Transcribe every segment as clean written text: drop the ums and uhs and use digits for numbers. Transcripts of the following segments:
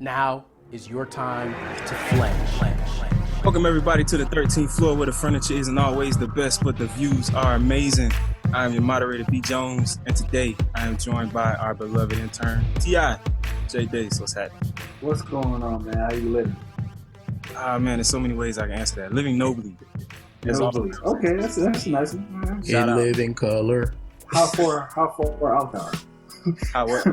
Now is your time to flange. Welcome everybody to the 13th floor where the furniture isn't always the best, but the views are amazing. I am your moderator, B. Jones, and today I am joined by our beloved intern, T.I. J. Days. What's happening? What's going on, man? How you living? Man, there's so many ways I can answer that. Living nobly. Nobly. Okay, that's a nice one. Shout In out. living color. How far out there? How what?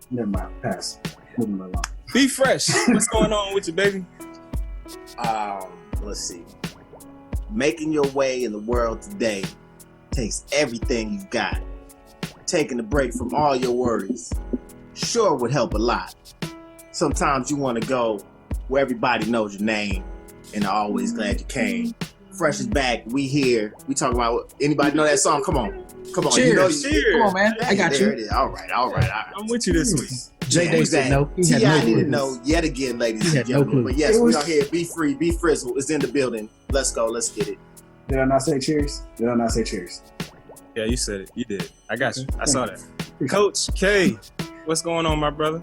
Never mind. Pass. Moving along. Be fresh. What's going on with you, baby? Let's see. Making your way in the world today takes everything you've got. Taking a break from all your worries sure would help a lot. Sometimes you want to go where everybody knows your name, and I'm always glad you came. Fresh is back. We here. We talking about anybody know that song? Come on. Cheers. You know, Cheers. Come on, man. I got there you. it is. All right. I'm with you this week. J. Days didn't know. He had T.I. no didn't clue. know yet again, ladies He and had no gentlemen. clue. But yes, It we was- are here. Be free. Be frizzle is in the building. Let's go. Let's get it. Did I not say cheers? Did I not say cheers? Yeah, you said it. You did. I got you. I saw that. Coach K, what's going on, my brother?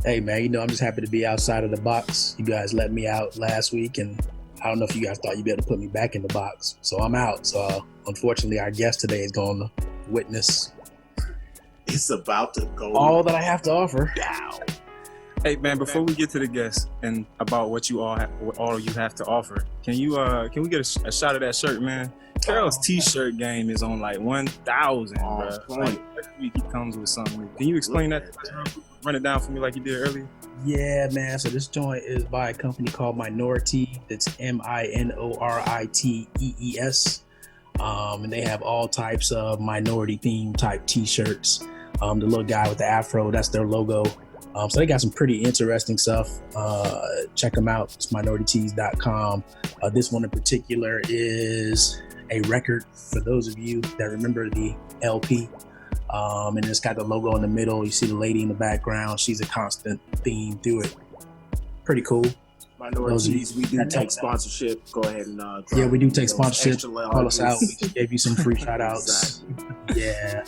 Hey, man, you know, I'm just happy to be outside of the box. You guys let me out last week, and I don't know if you guys thought you'd be able to put me back in the box. So I'm out. So unfortunately, our guest today is going to witness It's about to go all that I have to offer. down. Hey man, before we get to the guests and about what you all you have to offer, can we get a shot of that shirt, man? Carol's t-shirt game is on like 1,000, On bro. point. Like, every week he comes with something new. Can you explain that? Run it down for me like you did earlier. Yeah, man. So this joint is by a company called Minority. It's Minoritees. And they have all types of minority theme type t-shirts. The little guy with the afro, that's their logo. So they got some pretty interesting stuff. Check them out. It's minorities.com. This one in particular is a record for those of you that remember the LP. And it's got the logo in the middle. You see the lady in the background. She's a constant theme through it. Pretty cool. Minorities, we do that take don't- sponsorship. Go ahead and Yeah, we do take those sponsorship. extra Call us out. larges. We gave you some free shout outs. Yeah.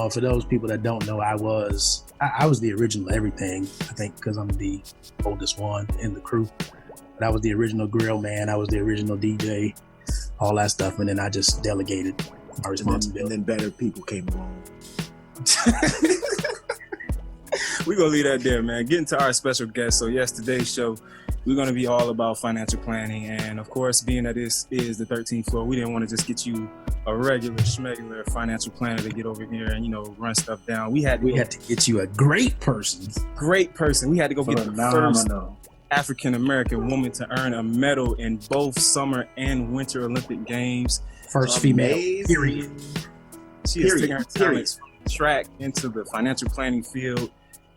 For those people that don't know, I was the original everything, I think, because I'm the oldest one in the crew. But I was the original grill man. I was the original DJ, all that stuff. And then I just delegated my And responsibility. then better people came along. We're gonna leave that there, man. Getting to our special guest. So yes, today's show, we're gonna be all about financial planning. And of course, being that this is the 13th floor, we didn't want to just get you a regular schmegular financial planner to get over here and, run stuff down. We had to get you a great person. great person. We had to go get the first Phenomenal. African American woman to earn a medal in both summer and winter Olympic Games. First female, Amazing. period. She is taking her Period. talents from the track into the financial planning field.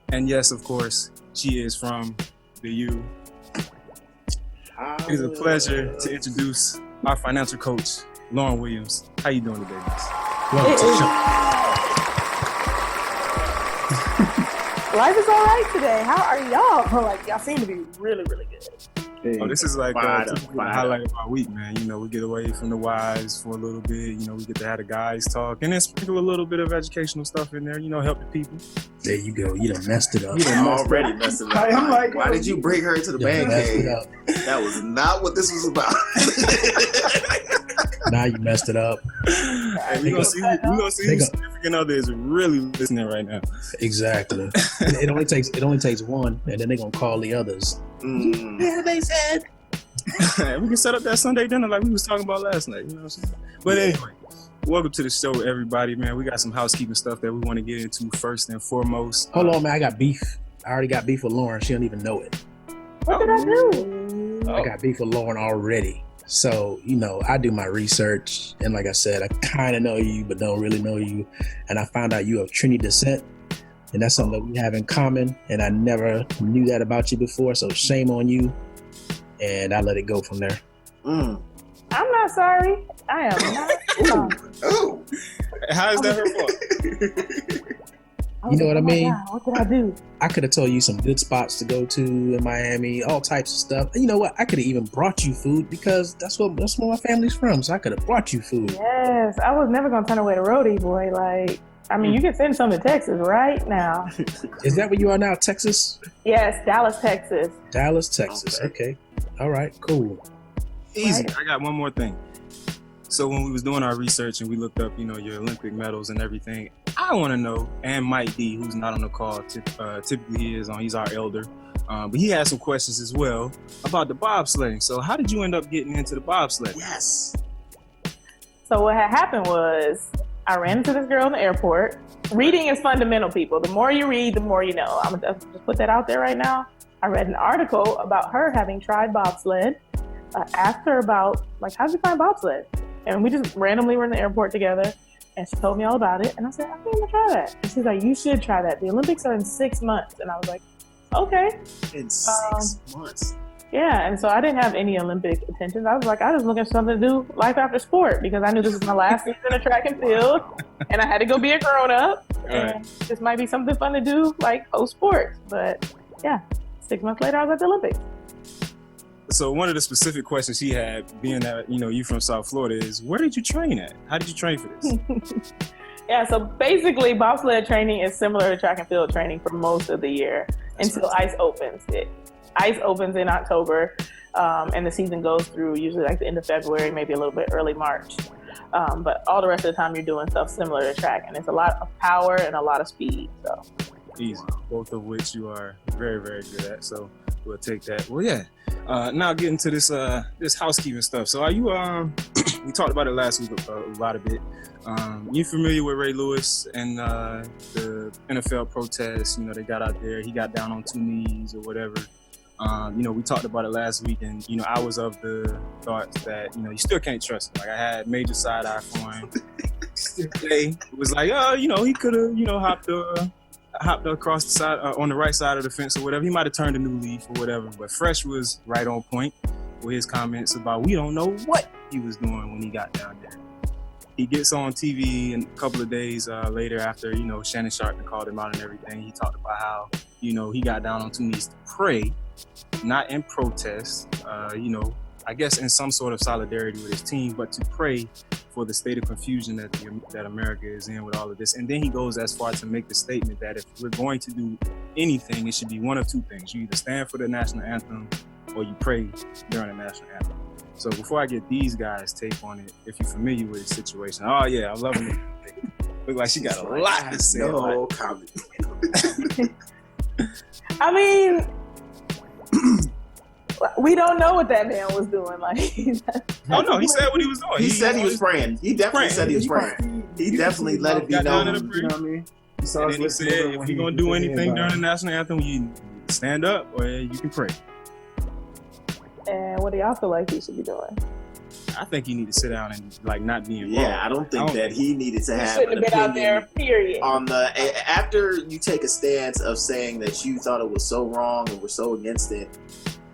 And yes, of course, she is from the U. It is a pleasure to introduce our financial coach, Lauren Williams. How you doing today, guys? Welcome to the show. Life is all right today. How are y'all? Like, y'all seem to be really, really good. Hey, Oh, this is like Fired up, typically the fired highlight of our week, man. We get away from the wives for a little bit. We get to have the guys talk and then sprinkle a little bit of educational stuff in there. Help the people. There you go. You done messed it up. You done messed Already up. messing up. I'm like, why did you bring her to the You done band messed cave? it up. That was not what this was about. Now you messed it up. And we're gonna see They whose go- significant other is really listening right now. Exactly. It only takes one, and then they're gonna call the others. Yeah, they said. We can set up that Sunday dinner like we was talking about last night. You know what I'm saying? But anyway, welcome to the show, everybody, man. We got some housekeeping stuff that we want to get into first and foremost. Hold on, man. I got beef. I already got beef with Lauren. She don't even know it. What did I do? I got beef with Lauren already. So, I do my research. And like I said, I kind of know you, but don't really know you. And I found out you have Trini descent. And that's something that we have in common. And I never knew that about you before. So shame on you. And I let it go from there. Mm. I'm not sorry. I am not sorry. Oh. How is that her fault? You know what I Oh my mean? God, what did I do? I could have told you some good spots to go to in Miami, all types of stuff. And you know what? I could have even brought you food because that's where my family's from. So I could have brought you food. Yes, I was never gonna turn away the roadie boy. Like, I mean, you can send some to Texas right now. Is that where you are now, Texas? Yes, Dallas, Texas. Dallas, Texas. Okay. All right, cool. Easy. Right. I got one more thing. So when we was doing our research and we looked up, you know, your Olympic medals and everything, I want to know, and Mike D, who's not on the call, typically he is on, he's our elder, but he had some questions as well about the bobsledding. So how did you end up getting into the bobsledding? Yes. So what had happened was I ran into this girl in the airport. Reading is fundamental, people. The more you read, the more you know. I'm gonna just put that out there right now. I read an article about her having tried bobsled. Asked her about, like, how'd you find bobsled? And we just randomly were in the airport together, and she told me all about it. And I said, I think I'm gonna try that. And she's like, you should try that. The Olympics are in 6 months. And I was like, okay. In 6 months. Yeah, and so I didn't have any Olympic intentions. I was like, I was looking for something to do life after sport because I knew this was my last season of track and field, and I had to go be a grown up, and this might be something fun to do like post sports. But yeah, 6 months later, I was at the Olympics. So one of the specific questions he had, being that, you know, you from South Florida, is where did you train at? How did you train for this? Yeah, so basically, bobsled training is similar to track and field training for most of the year until ice opens. Ice opens in October, and the season goes through usually like the end of February, maybe a little bit early March. But all the rest of the time, you're doing stuff similar to track, and it's a lot of power and a lot of speed. So Easy, both of which you are very, very good at. So we'll take that. Well, yeah. Now getting to this housekeeping stuff. So are you? We talked about it last week a lot of it. You familiar with Ray Lewis and the NFL protests? You know, they got out there. He got down on 2 knees or whatever. You know, we talked about it last week, and you know, I was of the thought that, you know, you still can't trust him. Like, I had major side eye for him. It was like, oh, you know, he could have, you know, hopped across the side on the right side of the fence or whatever. He might have turned a new leaf or whatever. But Fresh was right on point with his comments about we don't know what he was doing when he got down there. He gets on TV, and a couple of days later, after, you know, Shannon Sharp called him out and everything, he talked about how, you know, he got down on 2 knees to pray, not in protest, you know, I guess in some sort of solidarity with his team, but to pray for the state of confusion that America is in with all of this. And then he goes as far to make the statement that if we're going to do anything, it should be one of 2 things. You either stand for the national anthem or you pray during the national anthem. So before I get these guys' take on it, if you're familiar with the situation, oh yeah, I'm loving it. Look like she got a lot to say. No comment. I mean, we don't know what that man was doing. Like, Oh no, he said what he was doing. He said he was praying. He definitely said he was praying. He definitely let it be got down known. in the You know what I mean? You saw And his then he lips said, moving if when you're gonna he do was anything thinking during the about national anthem, you stand up or you can pray. and what do y'all feel like he should be doing? I think you need to sit down and like not be involved. Yeah, I don't think that he needed to He have shouldn't an have been out there, opinion period. on after you take a stance of saying that you thought it was so wrong and were so against it,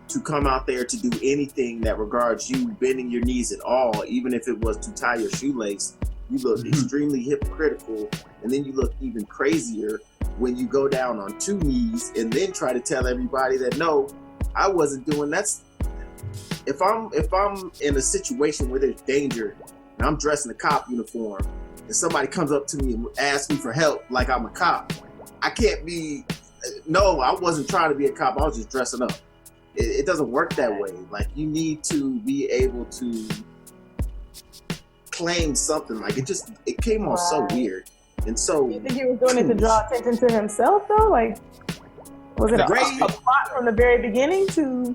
to come out there to do anything that regards you bending your knees at all, even if it was to tie your shoelace, you look extremely hypocritical, and then you look even crazier when you go down on 2 knees and then try to tell everybody that no, I wasn't doing that. If I'm in a situation where there's danger and I'm dressed in a cop uniform and somebody comes up to me and asks me for help like I'm a cop, I can't be, no, I wasn't trying to be a cop, I was just dressing up. It doesn't work that way. Like, you need to be able to claim something. Like, it came off so weird. And so, Do you think he was doing it to draw attention to himself, though? Like, was it a plot from the very beginning to?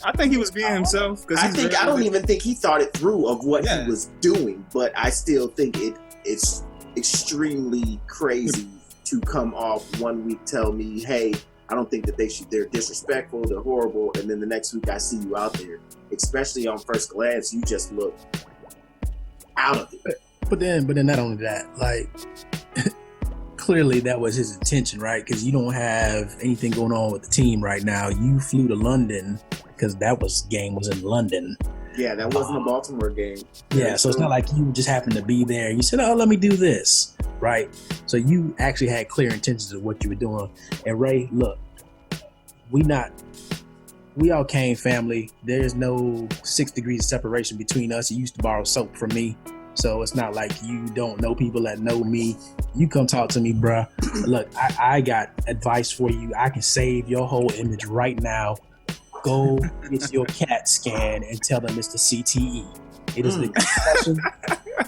I think he was being himself. I don't even think he thought it through of what he was doing, but I still think it's extremely crazy to come off one week, tell me, hey, I don't think that they're disrespectful, they're horrible, and then the next week I see you out there. Especially on first glance, you just look out of it. But then not only that, like, clearly that was his intention, right? Because you don't have anything going on with the team right now. You flew to London because game was in London. Yeah, that wasn't a Baltimore game. Yeah, so it's not like you just happened to be there and you said, oh, let me do this, right? So you actually had clear intentions of what you were doing. And Ray, look, we all came family. There's no 6 degrees of separation between us. You used to borrow soap from me. So it's not like you don't know people that know me. You come talk to me, bruh. Look, I got advice for you. I can save your whole image right now. Go get your CAT scan and tell them it's the CTE. It is the concussion,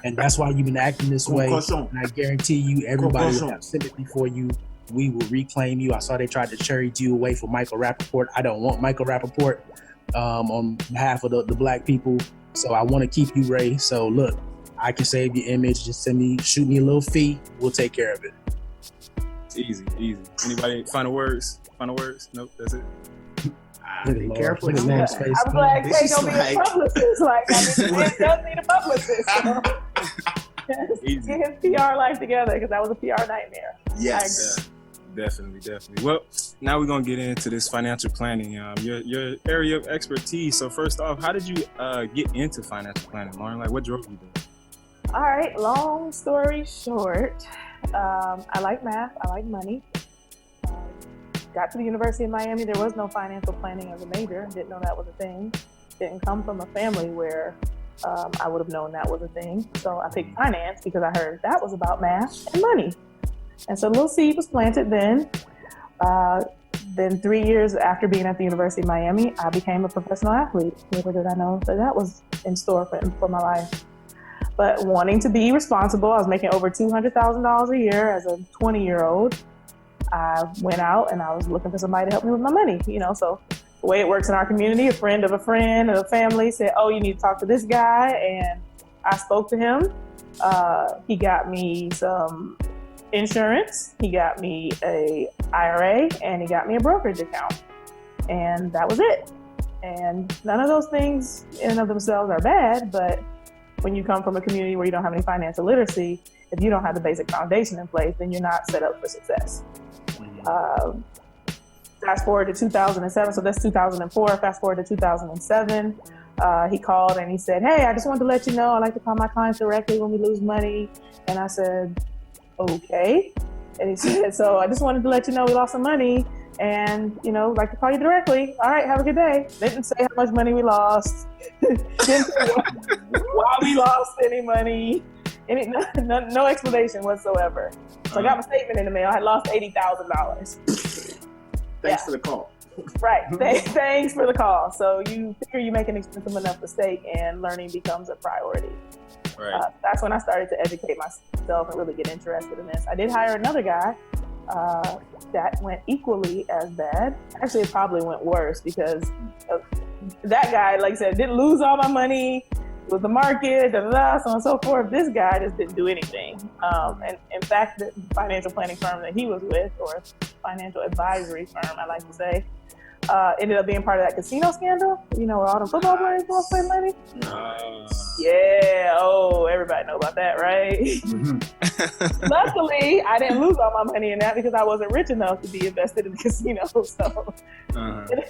and that's why you've been acting this way. And I guarantee you, everybody will have sympathy for you. We will reclaim you. I saw they tried to cherry you away from Michael Rappaport. I don't want Michael Rappaport on behalf of the black people. So I want to keep you, Ray. So look, I can save your image. Just shoot me a little fee. We'll take care of it. Easy. Anybody final words? Nope, that's it. Be careful. Look at Lamb's face. I'm glad This Kay is gonna be a like- publicist. Like, I mean, it does need a publicist. So. Easy. Get his PR life together because that was a PR nightmare. Yes. Definitely. Well, now we're gonna get into this financial planning. Your area of expertise. So first off, how did you get into financial planning, Lauren? Like, what drove you there? All right, long story short, I like math, I like money. Got to the University of Miami, there was no financial planning as a major, didn't know that was a thing. Didn't come from a family where I would have known that was a thing. So I picked finance because I heard that was about math and money. And so a little seed was planted then. Then 3 years after being at the University of Miami, I became a professional athlete. Little did I know that was in store for my life. But wanting to be responsible, I was making over $200,000 a year as a 20-year-old. I went out and I was looking for somebody to help me with my money, so the way it works in our community, a friend of a friend of a family said, oh, you need to talk to this guy. And I spoke to him. He got me some insurance. He got me a IRA and he got me a brokerage account. And that was it. And none of those things in and of themselves are bad, but when you come from a community where you don't have any financial literacy, if you don't have the basic foundation in place, then you're not set up for success. Fast forward to 2007, so that's 2004. Fast forward to 2007, he called and he said, hey, I just wanted to let you know I like to call my clients directly when we lose money. And I said, okay. And he said, so I just wanted to let you know we lost some money and, like to call you directly. All right, have a good day. Didn't say how much money we lost. Didn't say why we lost any money. No explanation whatsoever. So I got my statement in the mail. I had lost $80,000. Thanks for the call. Right. Thanks for the call. So you figure you make an expensive enough mistake and learning becomes a priority. Right. That's when I started to educate myself and really get interested in this. I did hire another guy that went equally as bad. Actually, it probably went worse because that guy, like I said, didn't lose all my money with the market, so on and so forth. This guy just didn't do anything. And in fact, the financial planning firm that he was with, or financial advisory firm, I like to say, ended up being part of that casino scandal, where all the football players lost their money. Yeah, everybody know about that, right? Luckily, I didn't lose all my money in that because I wasn't rich enough to be invested in the casino, so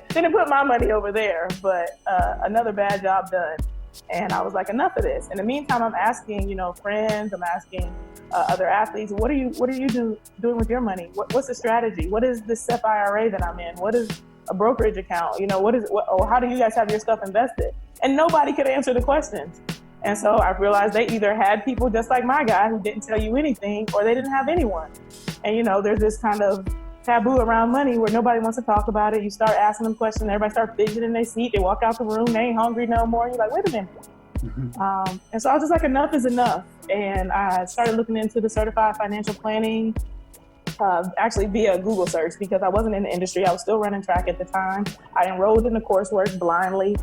didn't put my money over there, but another bad job done. And I was like, enough of this. In the meantime, I'm asking, friends, I'm asking other athletes, what are you doing with your money? What's the strategy? What is this SEP IRA that I'm in? What is a brokerage account? How do you guys have your stuff invested? And nobody could answer the questions. And so I realized they either had people just like my guy who didn't tell you anything, or they didn't have anyone. And there's this kind of taboo around money where nobody wants to talk about it. You start asking them questions, everybody starts fidgeting in their seat, they walk out the room, they ain't hungry no more. You're like, wait a minute. And so I was just like, enough is enough. And I started looking into the certified financial planning, actually via Google search, because I wasn't in the industry. I was still running track at the time. I enrolled in the coursework blindly.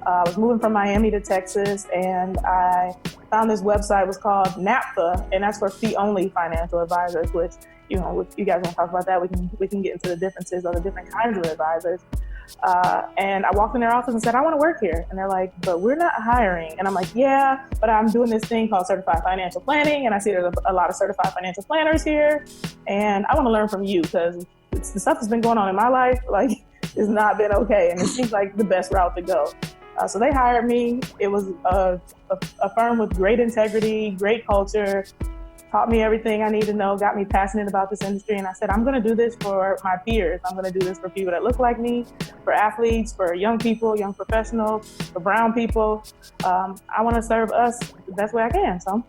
I was moving from Miami to Texas, and I found this website. It was called NAPFA, and that's for fee-only financial advisors, which, if you guys want to talk about that, we can get into the differences of the different kinds of advisors. And I walked in their office and said, I want to work here. And they're like, but we're not hiring. And I'm like, yeah, but I'm doing this thing called certified financial planning. And I see there's a lot of certified financial planners here. And I want to learn from you because the stuff that's been going on in my life, it's not been okay. And it seems like the best route to go. So they hired me. It was a firm with great integrity, great culture, taught me everything I need to know, got me passionate about this industry. And I said, I'm going to do this for my peers. I'm going to do this for people that look like me, for athletes, for young people, young professionals, for brown people. I want to serve us the best way I can. So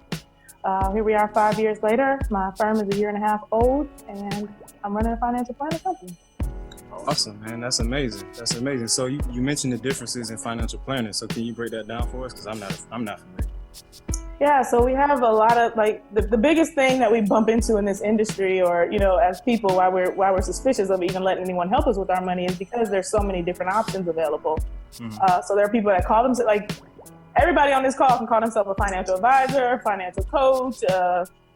here we are 5 years later. My firm is a year and a half old, and I'm running a financial planning company. Awesome, man. That's amazing. That's amazing. So you mentioned the differences in financial planning. So can you break that down for us? Because I'm not familiar. Yeah, so we have a lot of the biggest thing that we bump into in this industry, or as people, why we're suspicious of even letting anyone help us with our money, is because there's so many different options available. So there are people that call themselves, like everybody on this call can call themselves a financial advisor, financial coach,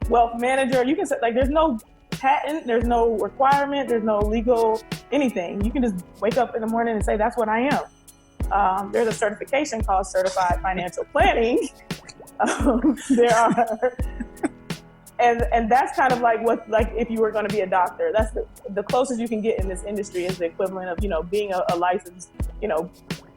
wealth manager. You can say, like, there's no patent, there's no requirement, there's no legal anything. You can just wake up in the morning and say, that's what I am. There's a certification called Certified Financial Planning. There are, and that's kind of like if you were going to be a doctor, that's the closest you can get in this industry is the equivalent of being a licensed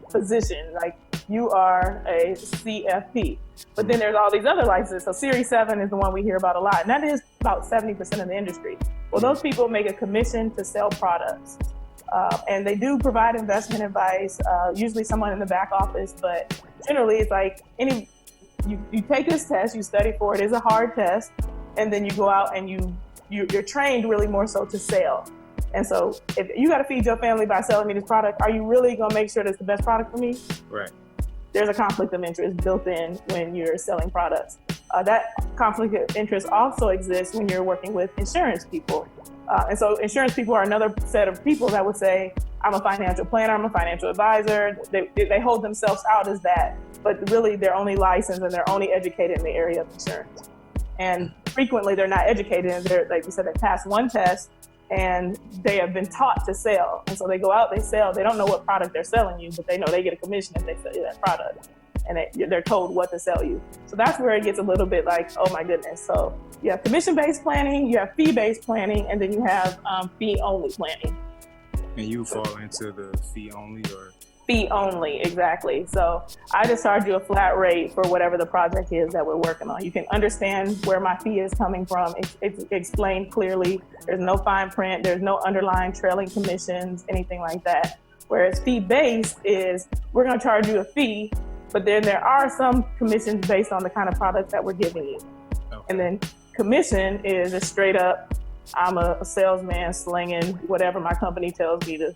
physician. Like, you are a CFP, but then there's all these other licenses. So Series 7 is the one we hear about a lot, and that is about 70% of the industry. Well, those people make a commission to sell products, and they do provide investment advice. Usually someone in the back office, but generally it's like you take this test, you study for it. It's a hard test, and then you go out and you're trained really more so to sell. And so if you got to feed your family by selling me this product, are you really going to make sure that's the best product for me? Right. There's a conflict of interest built in when you're selling products. That conflict of interest also exists when you're working with insurance people. And so insurance people are another set of people that would say, I'm a financial planner, I'm a financial advisor. They hold themselves out as that, but really they're only licensed and they're only educated in the area of insurance. And frequently they're not educated, and they're, like you said, they pass one test and they have been taught to sell. And so they go out, they sell, they don't know what product they're selling you, but they know they get a commission if they sell you that product. And they're told what to sell you. So that's where it gets a little bit like, oh my goodness. So you have commission-based planning, you have fee-based planning, and then you have fee-only planning. And you fall into the fee-only or? Fee-only, exactly. So I just charge you a flat rate for whatever the project is that we're working on. You can understand where my fee is coming from. It's explained clearly. There's no fine print. There's no underlying trailing commissions, anything like that. Whereas fee-based is, we're going to charge you a fee, but then there are some commissions based on the kind of products that we're giving you. Okay. And then commission is a straight up, I'm a salesman slinging whatever my company tells me to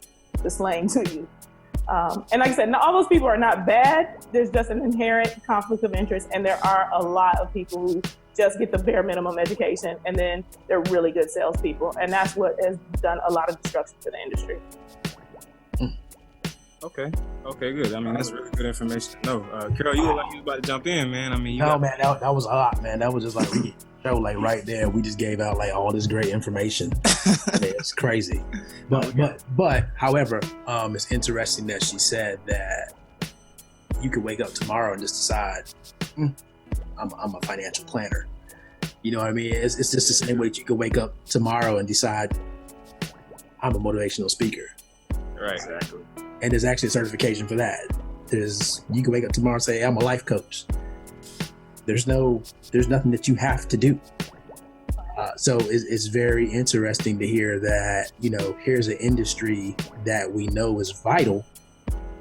slang to you. And like I said, all those people are not bad. There's just an inherent conflict of interest. And there are a lot of people who just get the bare minimum education, and then they're really good salespeople. And that's what has done a lot of destruction to the industry. Okay, good. I mean, that's really good information to know. Carol, you look like you was about to jump in, man. I mean, man, that was a lot, man. That was just like show, like right there. We just gave out like all this great information. I mean, it's crazy. But however, it's interesting that she said that you could wake up tomorrow and just decide, I'm a financial planner. You know what I mean? It's just the same way that you could wake up tomorrow and decide, I'm a motivational speaker. Right, exactly. And there's actually a certification for that. You can wake up tomorrow and say, I'm a life coach. There's nothing that you have to do. So it's very interesting to hear that, here's an industry that we know is vital,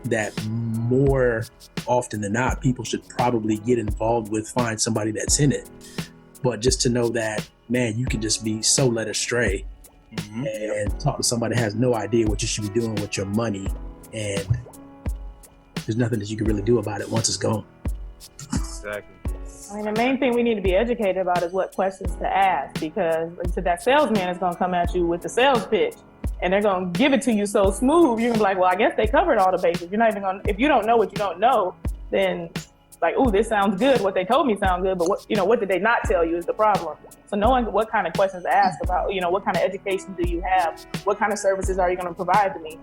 that more often than not, people should probably get involved with, find somebody that's in it. But just to know that, man, you can just be so led astray and talk to somebody that has no idea what you should be doing with your money. And there's nothing that you can really do about it once it's gone. Exactly. I mean, the main thing we need to be educated about is what questions to ask, because like I said, that salesman is going to come at you with the sales pitch, and they're going to give it to you so smooth. You're going to be like, well, I guess they covered all the bases. You're not even going to, if you don't know what you don't know, then like, ooh, this sounds good. What they told me sounds good, but what did they not tell you is the problem. So knowing what kind of questions to ask about, what kind of education do you have? What kind of services are you going to provide to me?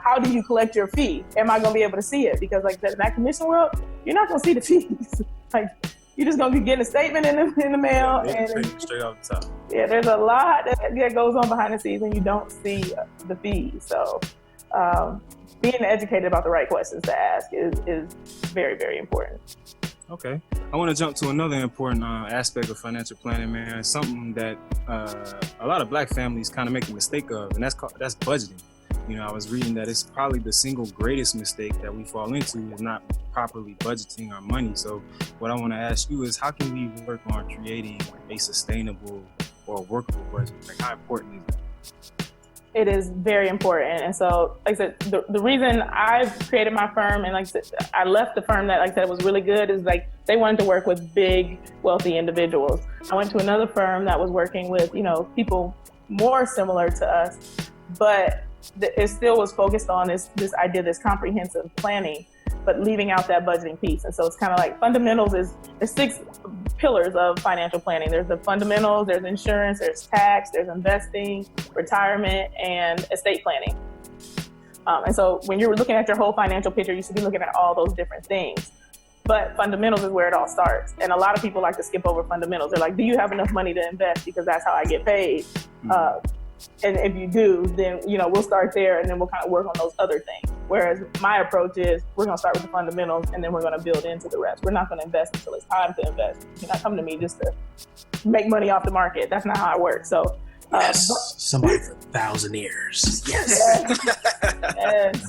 How do you collect your fee? Am I going to be able to see it? Because like in that commission world, you're not going to see the fees. Like, you're just going to be getting a statement in the mail. And straight off the top. Yeah, there's a lot that goes on behind the scenes and you don't see the fees. So being educated about the right questions to ask is very, very important. Okay. I want to jump to another important aspect of financial planning, man. It's something that a lot of Black families kind of make a mistake of, and that's budgeting. I was reading that it's probably the single greatest mistake that we fall into is not properly budgeting our money. So what I want to ask you is, how can we work on creating a sustainable or workable budget? Like, how important is that? It is very important. And so, like I said, the reason I've created my firm and like I said, I left the firm that, like I said, was really good is like they wanted to work with big, wealthy individuals. I went to another firm that was working with, people more similar to us, but it still was focused on this idea, this comprehensive planning, but leaving out that budgeting piece. And so it's kind of like fundamentals there's 6 pillars of financial planning. There's the fundamentals, there's insurance, there's tax, there's investing, retirement, and estate planning. And so when you're looking at your whole financial picture, you should be looking at all those different things. But fundamentals is where it all starts. And a lot of people like to skip over fundamentals. They're like, do you have enough money to invest? Because that's how I get paid. And if you do, then, we'll start there and then we'll kind of work on those other things. Whereas my approach is we're going to start with the fundamentals and then we're going to build into the rest. We're not going to invest until it's time to invest. You're not coming to me just to make money off the market. That's not how I work. So, yes, somebody for 1,000 years. Yes. Yes.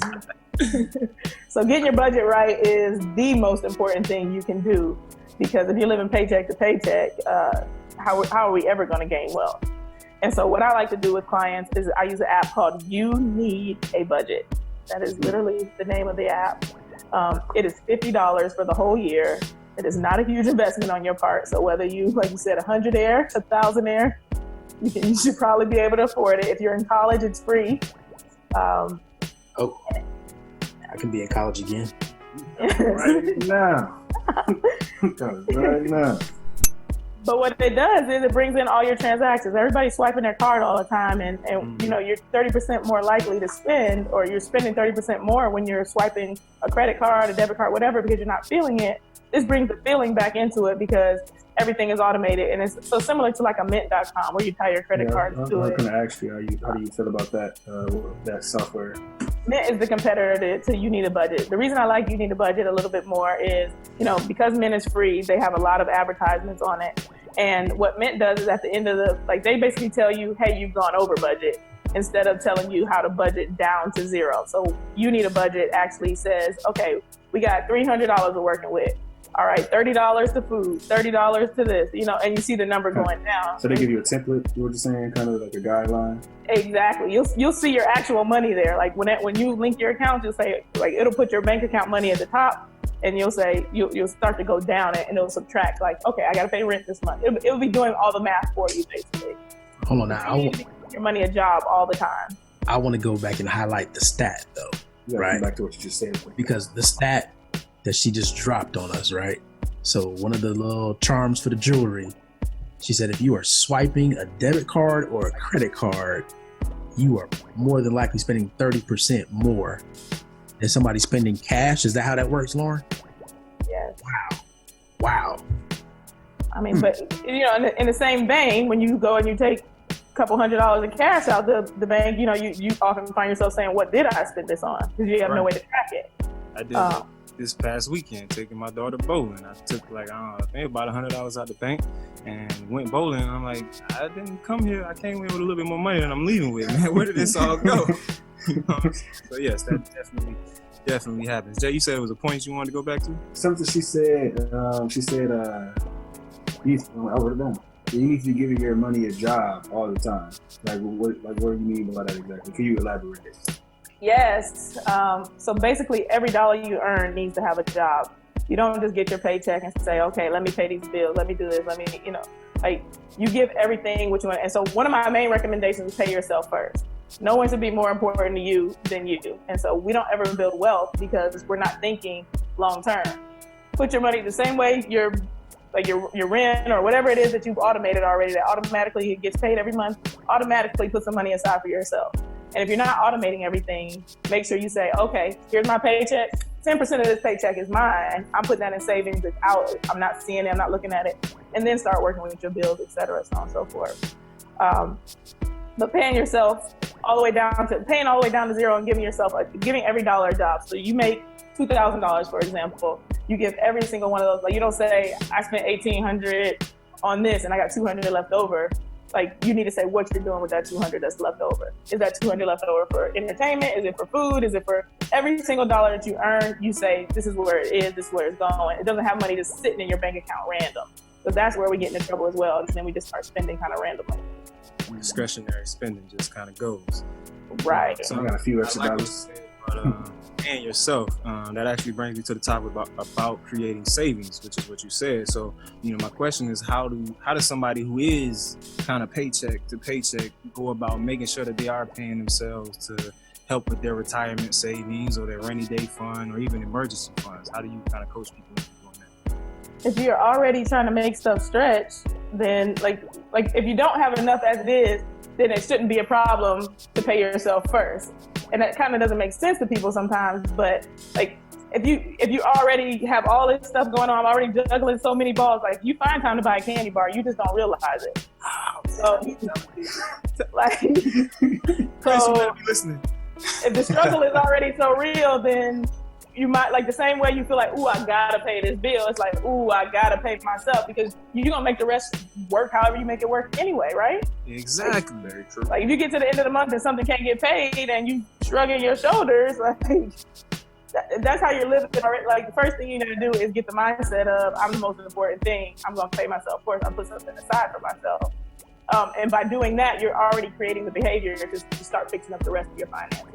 So getting your budget right is the most important thing you can do, because if you're living paycheck to paycheck, how are we ever going to gain wealth? And so what I like to do with clients is I use an app called You Need a Budget. That is literally the name of the app. It is $50 for the whole year. It is not a huge investment on your part. So whether you, like you said, 100 air, 1,000 air, you should probably be able to afford it. If you're in college, it's free. I can be in college again. Right now. Right now. But what it does is it brings in all your transactions. Everybody's swiping their card all the time, and you're 30% more likely to spend, or you're spending 30% more when you're swiping a credit card, a debit card, whatever, because you're not feeling it. This brings the feeling back into it because everything is automated, and it's so similar to like a Mint.com where you tie your credit cards to it. I'm going to ask you, how do you feel about that software? Mint is the competitor to You Need a Budget. The reason I like You Need a Budget a little bit more is, because Mint is free, they have a lot of advertisements on it. And what Mint does is at the end of they basically tell you, hey, you've gone over budget, instead of telling you how to budget down to zero. So You Need a Budget actually says, okay, we got $300 we're working with. All right, $30 to food, $30 to this, and you see the number going down. So they give you a template, you were just saying, kind of like a guideline? Exactly. You'll see your actual money there. Like when you link your accounts, you'll say, like, it'll put your bank account money at the top, and you'll say, you'll start to go down it, and it'll subtract, like, okay, I got to pay rent this month. It'll be doing all the math for you, basically. Hold on now. You need to be giving your money a job all the time. I want to go back and highlight the stat, though. Right. Back to what you just said. Because the stat that she just dropped on us, right? So one of the little charms for the jewelry, she said, if you are swiping a debit card or a credit card, you are more than likely spending 30% more than somebody spending cash. Is that how that works, Lauren? Yes. Wow. I mean, but in the same vein, when you go and you take a couple $100 in cash out the bank, you often find yourself saying, what did I spend this on? Because you have no way to track it. I did this past weekend, taking my daughter bowling. I took I think about $100 out the bank and went bowling. I'm like, I didn't come here. I came here with a little bit more money than I'm leaving with, man. Where did this all go? So yes, that definitely happens. Jay, you said it was a point you wanted to go back to? Something she said, I wrote it down. You need to be giving your money a job all the time. What do you mean by that exactly? Can you elaborate? Yes. So basically, every dollar you earn needs to have a job. You don't just get your paycheck and say, okay, let me pay these bills. Let me do this. You give everything what you want. And so one of my main recommendations is pay yourself first. No one should be more important to you than you do. And so we don't ever build wealth because we're not thinking long term. Put your money the same way your rent or whatever it is that you've automated already, that automatically gets paid every month, automatically put some money aside for yourself. And if you're not automating everything, make sure you say, okay, here's my paycheck. 10% of this paycheck is mine. I'm putting that in savings. It's out. I'm not seeing it. I'm not looking at it. And then start working with your bills, et cetera, so on and so forth. But paying yourself all the way down to zero and giving every dollar a job. So you make $2,000, for example. You give every single one of those. Like, you don't say, I spent $1,800 on this and I got $200 left over. Like, you need to say what you're doing with that 200 that's left over. Is that 200 left over for entertainment? Is it for food? Is it for every single dollar that you earn? You say, this is where it is, this is where it's going. It doesn't have money just sitting in your bank account random. Because that's where we get into trouble as well. And then we just start spending kind of randomly. Discretionary spending just kind of goes. Right. So I got a few I extra like what you dollars. said about, and yourself. That actually brings me to the topic about creating savings, which is what you said. So, my question is, how does somebody who is kind of paycheck to paycheck go about making sure that they are paying themselves to help with their retirement savings or their rainy day fund or even emergency funds? How do you kind of coach people into doing that? If you're already trying to make stuff stretch, then like if you don't have enough as it is, then it shouldn't be a problem to pay yourself first. And that kind of doesn't make sense to people sometimes, but like if you already have all this stuff going on, already juggling so many balls, like you find time to buy a candy bar, you just don't realize it. So like Chris, you better be listening. if the struggle is already so real, then you might, like the same way you feel like, ooh, I gotta pay this bill, it's like, ooh, I gotta pay myself, because you're gonna make the rest work however you make it work anyway, right? Exactly. Very true. Like if you get to the end of the month and something can't get paid and you shrugging your shoulders, like that's how you're living. Like the first thing you need to do is get the mindset of, I'm the most important thing, I'm gonna pay myself first, I'll put something aside for myself. And by doing that, you're already creating the behavior to start fixing up the rest of your finances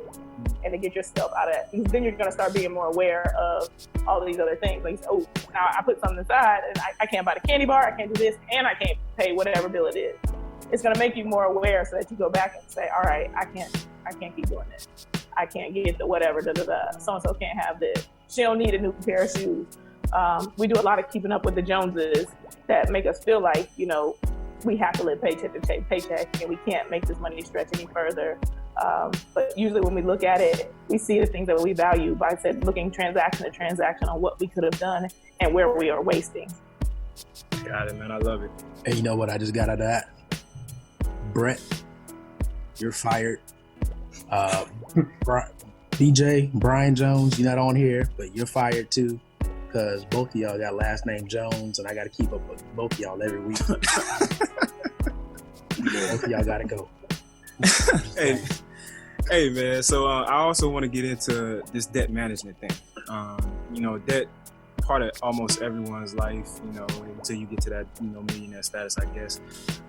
and to get yourself out of that. Because then you're going to start being more aware of all of these other things. Like, oh, now I put something aside and I can't buy the candy bar, I can't do this, and I can't pay whatever bill it is. It's going to make you more aware so that you go back and say, all right, I can't keep doing this. I can't get the whatever, so-and-so can't have this. She don't need a new pair of shoes. We do a lot of keeping up with the Joneses that make us feel like, we have to live paycheck to paycheck and we can't make this money stretch any further. But usually when we look at it, we see the things that we value by looking transaction to transaction on what we could have done and where we are wasting. Got it, man. I love it. And you know what I just got out of that? Brett, you're fired. DJ, Brian Jones, you're not on here, but you're fired too. Because both of y'all got last name Jones, and I got to keep up with both of y'all every week. Both of y'all got to go. Hey, man. So I also want to get into this debt management thing. Debt part of almost everyone's life, until you get to that, millionaire status, I guess.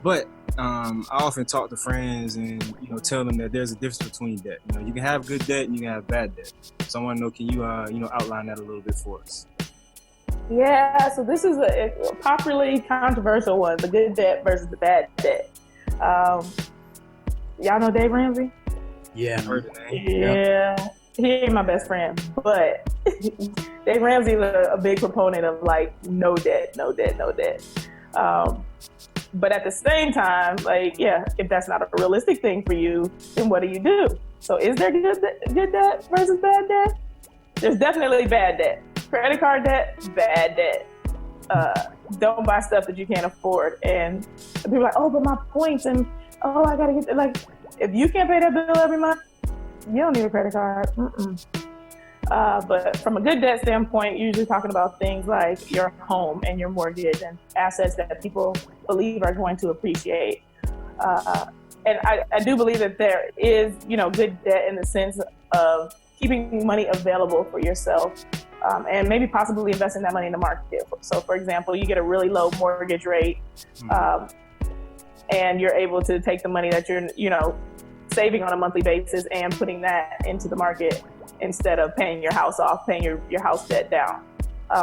But I often talk to friends and, tell them that there's a difference between debt. You can have good debt and you can have bad debt. So I want to know, can you, outline that a little bit for us? Yeah, so this is a popularly controversial one, the good debt versus the bad debt. Y'all know Dave Ramsey? Yeah. Heard the name. Yeah. He ain't my best friend, but Dave Ramsey is a big proponent of like no debt. But at the same time, if that's not a realistic thing for you, then what do? So is there good debt versus bad debt? There's definitely bad debt. Credit card debt, bad debt. Don't buy stuff that you can't afford. And people are like, oh, but my points and I gotta get if you can't pay that bill every month, you don't need a credit card. But from a good debt standpoint, usually talking about things like your home and your mortgage and assets that people believe are going to appreciate. And I do believe that there is, good debt in the sense of keeping money available for yourself. And maybe possibly investing that money in the market. So, for example, you get a really low mortgage rate, and you're able to take the money that you're, saving on a monthly basis and putting that into the market instead of paying your house off, paying your house debt down.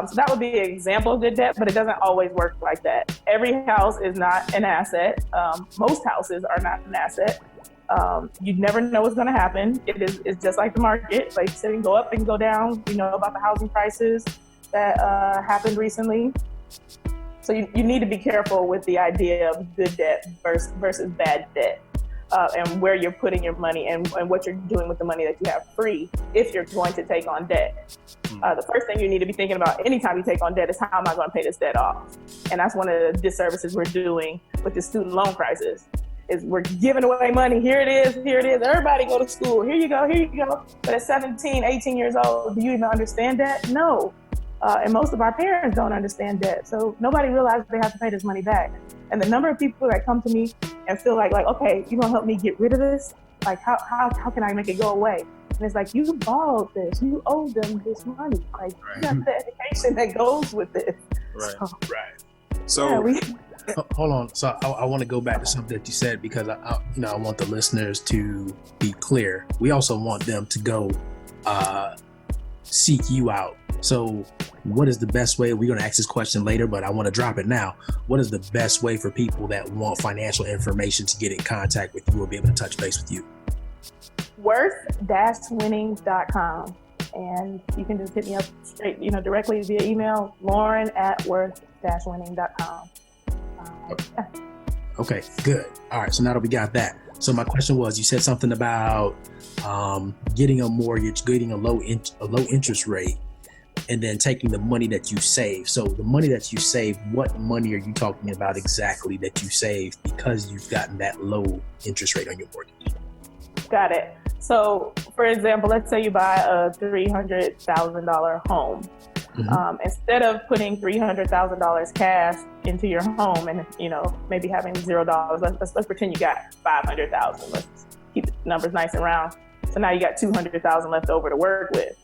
So that would be an example of good debt, but it doesn't always work like that. Every house is not an asset. Most houses are not an asset. You never know what's going to happen. It's just like the market, like it can go up and go down. You know about the housing prices that happened recently. So you need to be careful with the idea of good debt versus bad debt, and where you're putting your money and what you're doing with the money that you have free if you're going to take on debt. The first thing you need to be thinking about anytime you take on debt is, how am I going to pay this debt off? And that's one of the disservices we're doing with the student loan crisis. Is we're giving away money. Here it is. Everybody go to school. Here you go. But at 17, 18 years old, do you even understand that? No. And most of our parents don't understand debt. So nobody realizes they have to pay this money back. And the number of people that come to me and feel like, okay, you gonna help me get rid of this? Like, how can I make it go away? And it's like, you borrowed this, you owe them this money. Like, you got the education that goes with this. Right. So yeah, hold on. So I want to go back to something that you said, because I want the listeners to be clear. We also want them to go seek you out. So what is the best way? We're going to ask this question later, but I want to drop it now. What is the best way for people that want financial information to get in contact with you or be able to touch base with you? Worth-winnings.com. And you can just hit me up straight, directly via email, lauren@worth-winning.com. Yeah. Okay, good. All right, so now that we got that. So my question was, you said something about getting a mortgage, getting a low interest rate, and then taking the money that you save. So the money that you save, what money are you talking about exactly that you save because you've gotten that low interest rate on your mortgage? Got it. So, for example, let's say you buy a $300,000 home. Mm-hmm. Instead of putting $300,000 cash into your home and maybe having $0, let's pretend you got $500,000. Let's keep the numbers nice and round. So now you got $200,000 left over to work with.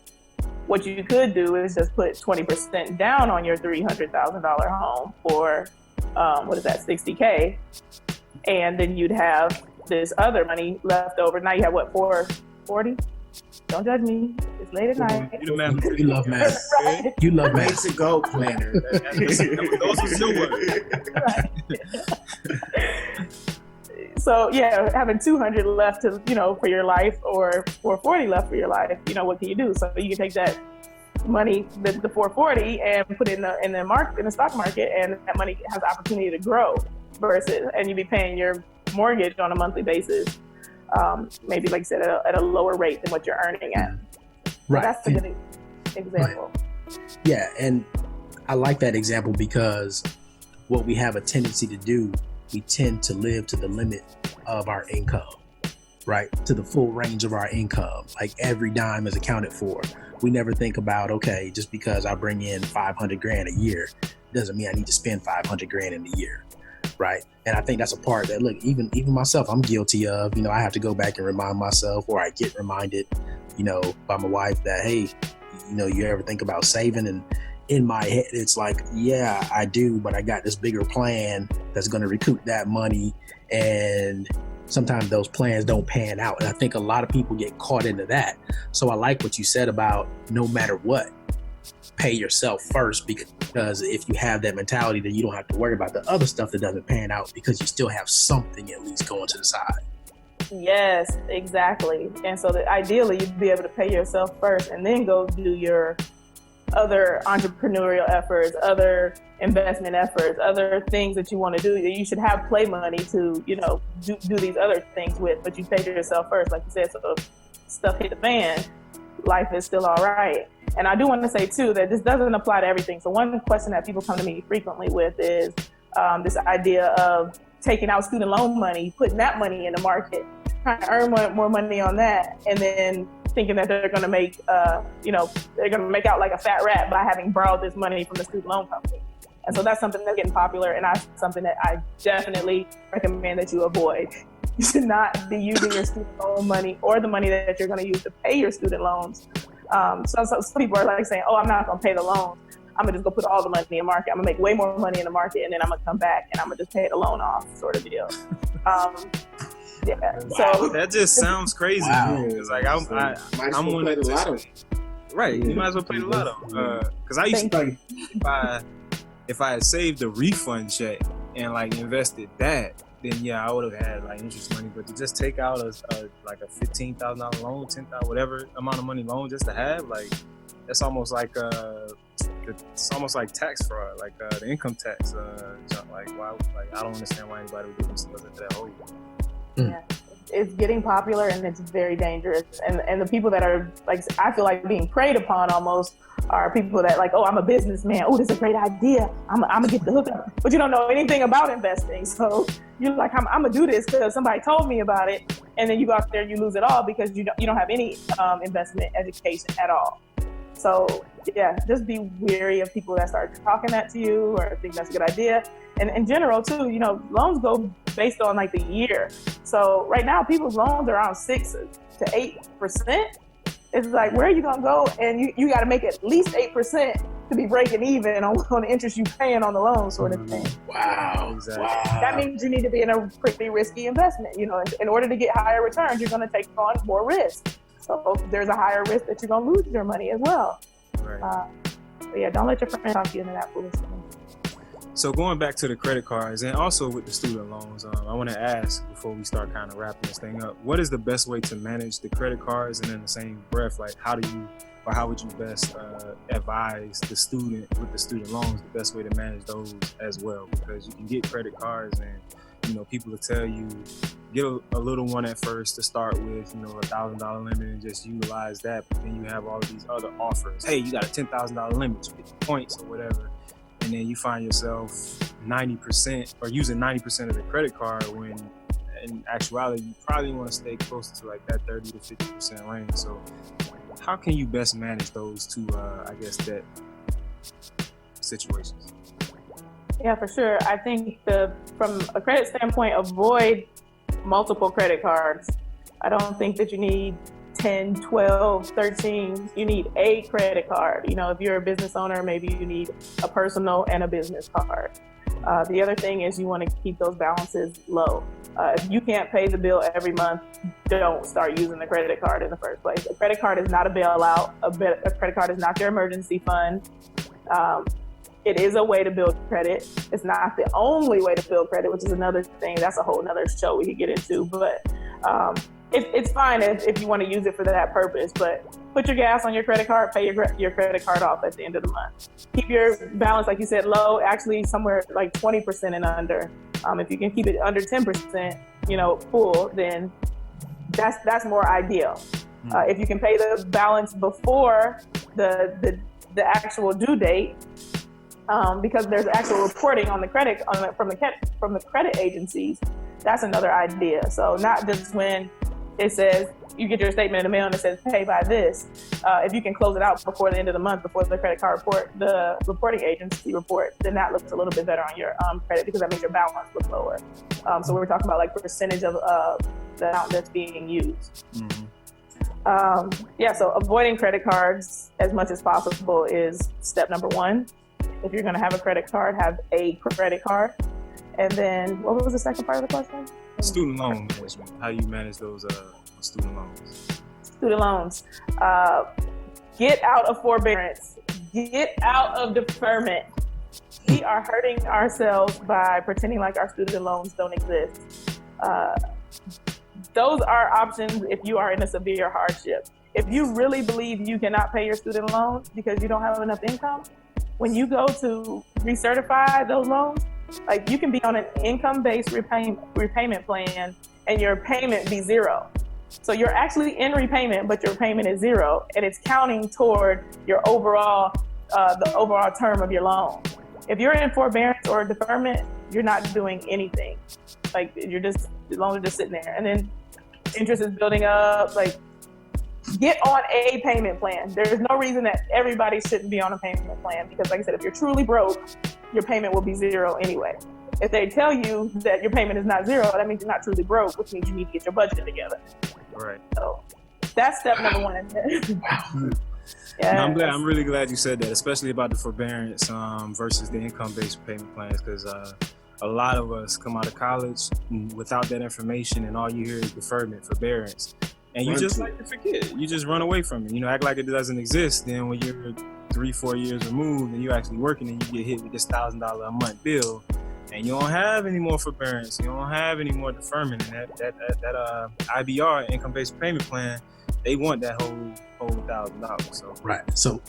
What you could do is just put 20% down on your $300,000 home for $60K, and then you'd have this other money left over. Now you have what, $440? Don't judge me. It's late at night. You love math. Right. You love math. Makes it go planner. Those was new ones. So yeah, having 200 left to, for your life, or 440 left for your life, what can you do? So you can take that money, the 440, and put it in the stock market, and that money has the opportunity to grow and you'd be paying your mortgage on a monthly basis, maybe like you said, at a lower rate than what you're earning at. Right. So that's a good example. Right. Yeah, and I like that example because what we have a tendency to do, we tend to live to the limit of our income, right? To the full range of our income. Like every dime is accounted for. We never think about, okay, just because I bring in $500,000 a year, doesn't mean I need to spend $500,000 in a year, right? And I think that's a part that, look, even myself, I'm guilty of. I have to go back and remind myself, or I get reminded, by my wife that, hey, you ever think about saving? And in my head, it's like, yeah, I do, but I got this bigger plan that's going to recoup that money. And sometimes those plans don't pan out. And I think a lot of people get caught into that. So I like what you said about no matter what, pay yourself first, because if you have that mentality, then you don't have to worry about the other stuff that doesn't pan out, because you still have something at least going to the side. Yes, exactly. And so ideally you'd be able to pay yourself first and then go do your other entrepreneurial efforts, other investment efforts, other things that you want to do. You should have play money to, do these other things with, but you pay yourself first, like you said. So if stuff hit the fan, life is still all right. And I do want to say too that this doesn't apply to everything. So one question that people come to me frequently with is this idea of taking out student loan money, putting that money in the market, trying to earn more money on that, and then thinking that they're going to make, they're going to make out like a fat rat by having borrowed this money from the student loan company. And so that's something that's getting popular, and that's something that I definitely recommend that you avoid. You should not be using your student loan money or the money that you're going to use to pay your student loans. So some people are like saying, oh, I'm not going to pay the loan. I'm going to just go put all the money in the market. I'm going to make way more money in the market, and then I'm going to come back and I'm going to just pay the loan off, sort of deal. Yeah. Wow. So that just sounds crazy. Wow. It's like I'm one of the right. You might as well play the lotto. Because I used to think if I had saved the refund check and like invested that, then yeah, I would have had like interest money. But to just take out a $15,000 loan, $10,000, whatever amount of money loan just to have, like that's almost like it's almost like tax fraud, like the income tax. Like why? Like I don't understand why anybody would do themselves into that hole. Yeah, it's getting popular and it's very dangerous. And the people that are like, I feel like being preyed upon almost are people that like, oh, I'm a businessman. Oh, this is a great idea. I'm gonna get the hookup, but you don't know anything about investing. So you're like, I'm gonna do this because somebody told me about it, and then you go out there and you lose it all because you don't have any investment education at all. So yeah, just be wary of people that start talking that to you or think that's a good idea. And in general too, you know, loans go based on like the year. So right now people's loans are around 6 to 8%. It's like, where are you gonna go? And you got to make at least 8% to be breaking even on the interest you're paying on the loan, sort of thing. Wow. Exactly. Wow. That means you need to be in a pretty risky investment. You know, in order to get higher returns, you're gonna take on more risk. So there's a higher risk that you're gonna lose your money as well. Right. But yeah, don't let your friends talk you into that foolishness. So going back to the credit cards and also with the student loans, I want to ask before we start kind of wrapping this thing up, what is the best way to manage the credit cards? And in the same breath, like how would you best advise the student with the student loans, the best way to manage those as well? Because you can get credit cards and, you know, people will tell you, get a little one at first to start with, you know, $1,000 limit and just utilize that. But then you have all of these other offers. Hey, you got a $10,000 limit, you get points or whatever. And then you find yourself 90% or using 90% of the credit card when in actuality, you probably want to stay closer to like that 30 to 50% range. So how can you best manage those two, debt situations? Yeah, for sure. I think from a credit standpoint, avoid multiple credit cards. I don't think that you need 10, 12, 13. You need a credit card. You know, if you're a business owner, maybe you need a personal and a business card. The other thing is you want to keep those balances low. If you can't pay the bill every month, don't start using the credit card in the first place. A credit card is not a bailout. A credit card is not your emergency fund. It is a way to build credit. It's not the only way to build credit, which is another thing. That's a whole nother show we could get into. But it's fine if you want to use it for that purpose. But put your gas on your credit card, pay your credit card off at the end of the month. Keep your balance, like you said, low, actually somewhere like 20% and under. If you can keep it under 10%, you know, full, then that's more ideal. If you can pay the balance before the actual due date, because there's actual reporting on the credit from the credit agencies, that's another idea. So not just when it says you get your statement in the mail and it says pay by this. If you can close it out before the end of the month, before the credit card the reporting agency report, then that looks a little bit better on your credit because that makes your balance look lower. So we're talking about like percentage of the amount that's being used. So avoiding credit cards as much as possible is step number one. If you're going to have a credit card, have a credit card. And then what was the second part of the question? Student loan management. How you manage those student loans? Student loans. Get out of forbearance. Get out of deferment. We are hurting ourselves by pretending like our student loans don't exist. Those are options if you are in a severe hardship. If you really believe you cannot pay your student loans because you don't have enough income, when you go to recertify those loans, like you can be on an income-based repayment plan and your payment be zero. So you're actually in repayment, but your payment is zero, and it's counting toward your overall, the overall term of your loan. If you're in forbearance or deferment, you're not doing anything. Like the loans are just sitting there, and then interest is building up. Like, get on a payment plan. There's no reason that everybody shouldn't be on a payment plan because, like I said, if you're truly broke, your payment will be zero anyway. If they tell you that your payment is not zero, that means you're not truly broke, which means you need to get your budget together. Right. So that's step number one. Yeah, I'm really glad you said that, especially about the forbearance versus the income-based payment plans, because a lot of us come out of college without that information, and all you hear is deferment, forbearance, and you just like to forget. You just run away from it. You know, act like it doesn't exist. Then when you're 3-4 years removed and you're actually working and you get hit with this $1,000 a month bill, and you don't have any more forbearance, you don't have any more deferment, and that IBR, income-based payment plan, they want that whole $1,000. So right. So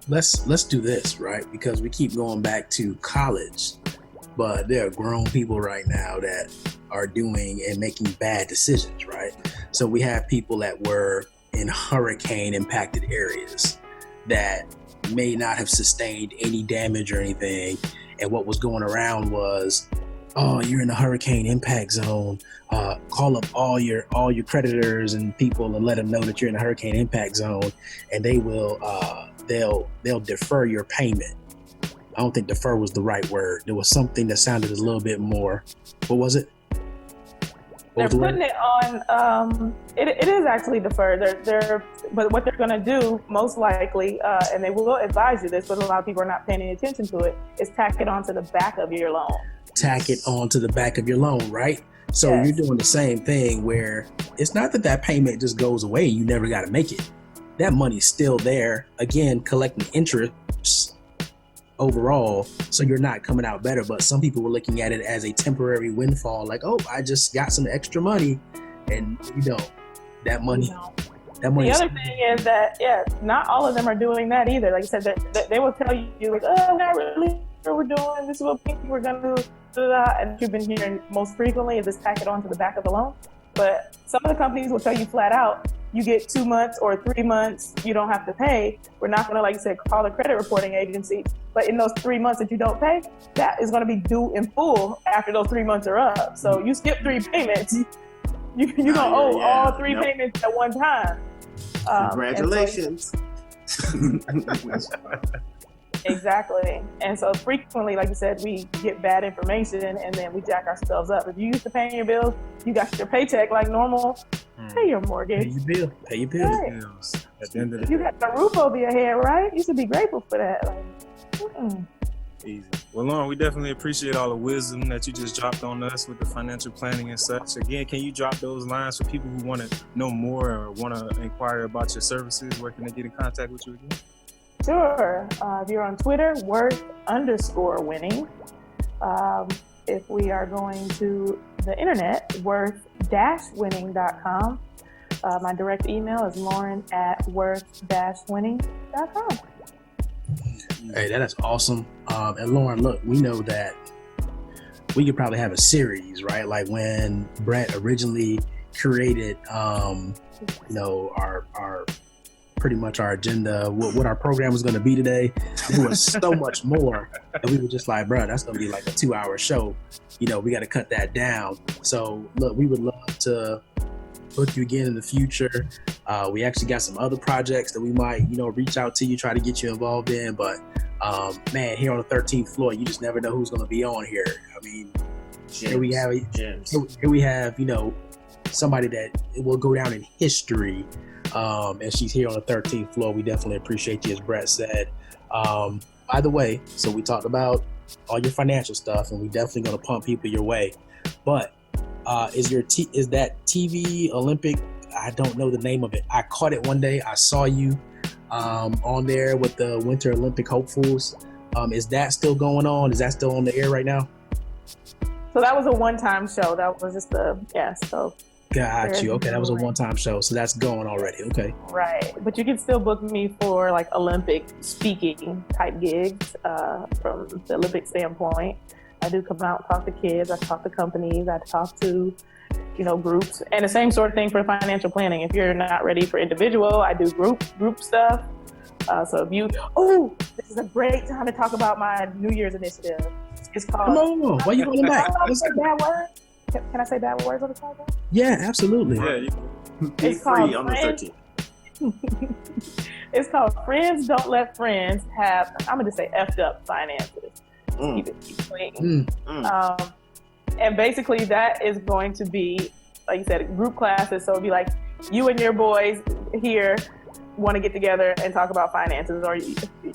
let's do this, right? Because we keep going back to college, but there are grown people right now that are doing and making bad decisions, right? So we have people that were in hurricane impacted areas that may not have sustained any damage or anything. And what was going around was, oh, you're in a hurricane impact zone. Call up all your creditors and people and let them know that you're in a hurricane impact zone, and they will they'll defer your payment. I don't think defer was the right word. There was something that sounded a little bit more. What was it? They're putting it on. It is actually deferred. But what they're going to do, most likely, and they will advise you this, but a lot of people are not paying any attention to it, is tack it onto the back of your loan. Tack it onto the back of your loan, right? So Yes. you're doing the same thing where it's not that payment just goes away. You never got to make it. That money's still there. Again, collecting interest overall, so you're not coming out better. But some people were looking at it as a temporary windfall, like, oh, I just got some extra money, and that money. That money. The other thing is that, not all of them are doing that either. Like I said, that they will tell you, like, oh, we're not really sure we're doing this is what we think we're gonna do, and you've been hearing most frequently is just tack it onto the back of the loan. But some of the companies will tell you flat out, you get 2 months or 3 months, you don't have to pay. We're not gonna, like you said, call a credit reporting agency. But in those 3 months that you don't pay, that is gonna be due in full after those 3 months are up. So you skip 3 payments, you're gonna owe all 3 payments at one time. Congratulations. Exactly. And so frequently, like you said, we get bad information and then we jack ourselves up. If you used to paying your bills, you got your paycheck like normal, pay your mortgage. Pay your bill. Right. At the end of the You day, got the roof over your head, right? You should be grateful for that. easy. Well, Lauren, we definitely appreciate all the wisdom that you just dropped on us with the financial planning and such. Again, can you drop those lines for people who want to know more or want to inquire about your services? Where can they get in contact with you again? Sure. If you're on Twitter, worth_winning. If we are going to the internet, worth-winning.com. My direct email is lauren@worth-winning.com. Hey, that is awesome. And Lauren, look, we know that we could probably have a series, right? Like when Brett originally created, our pretty much our agenda, what our program was going to be today. There was so much more, and we were just like, bro, that's going to be like a 2-hour show. We got to cut that down. So look, we would love to book you again in the future. We actually got some other projects that we might, reach out to you, try to get you involved in. But man, here on the 13th floor, you just never know who's going to be on here. I mean, here we have, somebody that will go down in history. And she's here on the 13th floor. We definitely appreciate you, as Brett said. By the way, so we talked about all your financial stuff, and we definitely going to pump people your way. But is that TV Olympic? I don't know the name of it. I caught it one day. I saw you on there with the Winter Olympic hopefuls. Is that still going on? Is that still on the air right now? So that was a one-time show. That was just so. Got you. Okay, that was a one-time show, so that's going already. Okay. Right, but you can still book me for like Olympic speaking type gigs from the Olympic standpoint. I do come out and talk to kids. I talk to companies. I talk to, groups, and the same sort of thing for financial planning. If you're not ready for individual, I do group stuff. So if this is a great time to talk about my New Year's initiative. It's called. Come on, why you holding back? Bad word? Can I say bad words on the podcast? Yeah, absolutely. Yeah, Be free on the 13th. It's called Friends Don't Let Friends Have, I'm going to say effed up finances. Keep it clean. And basically that is going to be, like you said, group classes. So it'll be like you and your boys here want to get together and talk about finances, or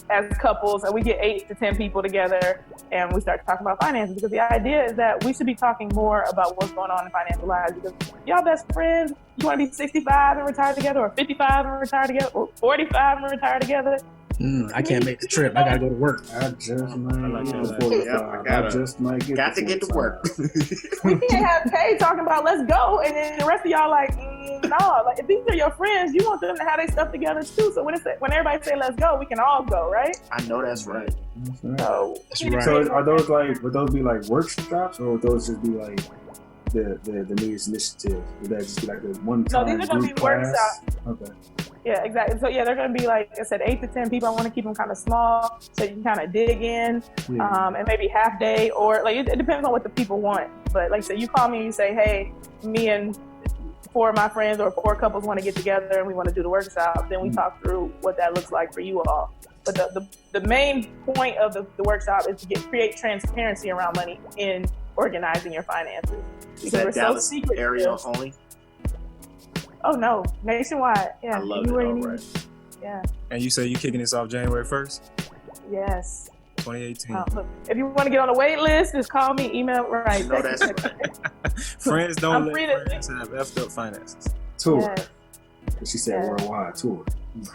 as couples, and we get 8 to 10 people together and we start talking about finances, because the idea is that we should be talking more about what's going on in financial lives, because y'all best friends, you want to be 65 and retire together, or 55 and retire together, or 45 and retire together. I can't make the trip. I gotta go to work. I just might like get that. to 45. I just might get Got to get to work. We can't have Kay talking about let's go, and then the rest of y'all like, no. Like, if these are your friends, you want them to have their stuff together too. So when everybody say let's go, we can all go, right? I know that's right. So That's right. So are those would those be like workshops, or would those just be like the New Year's initiative? Would that just be like a one-time No, these are gonna group be class? workshops. Okay. Yeah, exactly. So yeah, they're going to be like I said, 8 to 10 people. I want to keep them kind of small so you can kind of dig in, and maybe half day, or like it depends on what the people want. But like I said, you call me and you say, hey, me and four of my friends or four couples want to get together and we want to do the workshop, then we talk through what that looks like for you all. But the main point of the workshop is to create transparency around money in organizing your finances. Is that Dallas area only? Oh no, nationwide. Yeah, I love it already. Yeah. And you say you kicking this off January 1st, Yes. 2018. Look, if you want to get on the wait list, just call me, email, right. You know that's right. Friends don't I'm let free to- friends have effed up finances. Tour. Yes. She said Yeah. worldwide tour.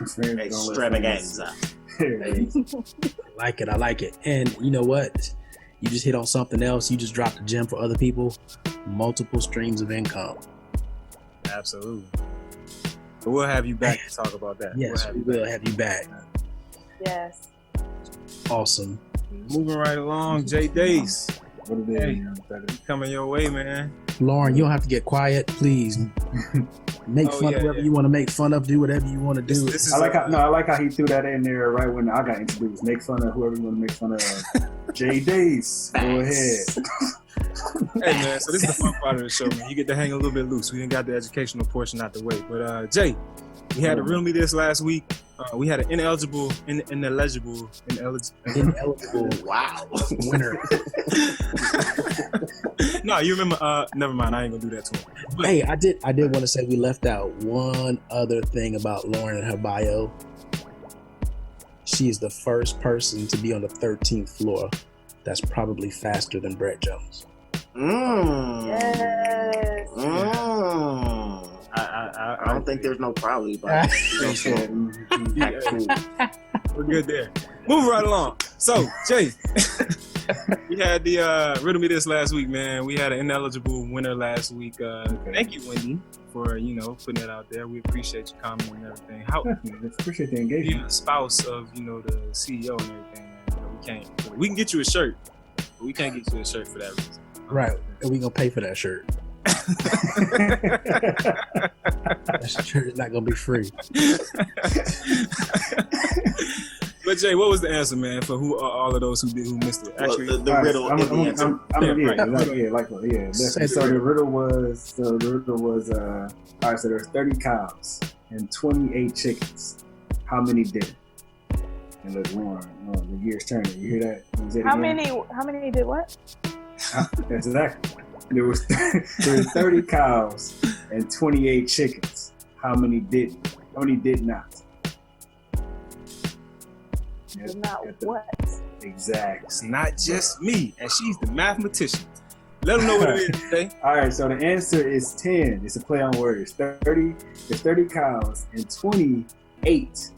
Extravaganza. I like it. And you know what? You just hit on something else. You just dropped a gem for other people. Multiple streams of income. Absolutely. But we'll have you back to talk about that. Yes, we will have you back. Yes. Awesome. Moving right along, Jay Dace. What it is, Hey. man? That is- Coming your way, man. Lauren, you don't have to get quiet, please. Make Oh, fun yeah, of whoever yeah. you want to make fun of. Do whatever you want to do. This is I like how he threw that in there right when I got introduced. Make fun of whoever you want to make fun of. Jay Dace, go ahead. Hey man, so this is the fun part of the show, man. You get to hang a little bit loose. We didn't got the educational portion out the way. But Jay, we had a Riddle Me This last week. We had an ineligible Wow. winner. No, you remember never mind, I ain't gonna do that to him. Hey, I did want to say we left out one other thing about Lauren and her bio. She is the first person to be on the 13th floor that's probably faster than Brett Jones. Yes. I don't think there's no probably about it. We're good there. Moving right along. So, Jay, we had the Riddle Me This last week, man. We had an ineligible winner last week. Thank you, Wendy, for putting it out there. We appreciate your comment and everything. How Appreciate the being engagement. a spouse of the CEO and everything, man, we can get you a shirt, but we can't get you a shirt for that reason. Right. And we gonna pay for that shirt. That shirt is not gonna be free. But Jay, what was the answer, man, for all of those who missed it? Well, Actually, the riddle is the answer. Say So the riddle was, all right, so there's 30 cows and 28 chickens. How many did it? And look, Lauren, the gears turning. You hear that? Can you say it How again? many did what? That's exactly. There was 30 cows and 28 chickens. How many didn't? How many did not? Did not what? Exactly. it's not just me, and she's the mathematician. Let them know what it is, Jay. All right, so the answer is 10. It's a play on words. 30. There's 30 cows and 28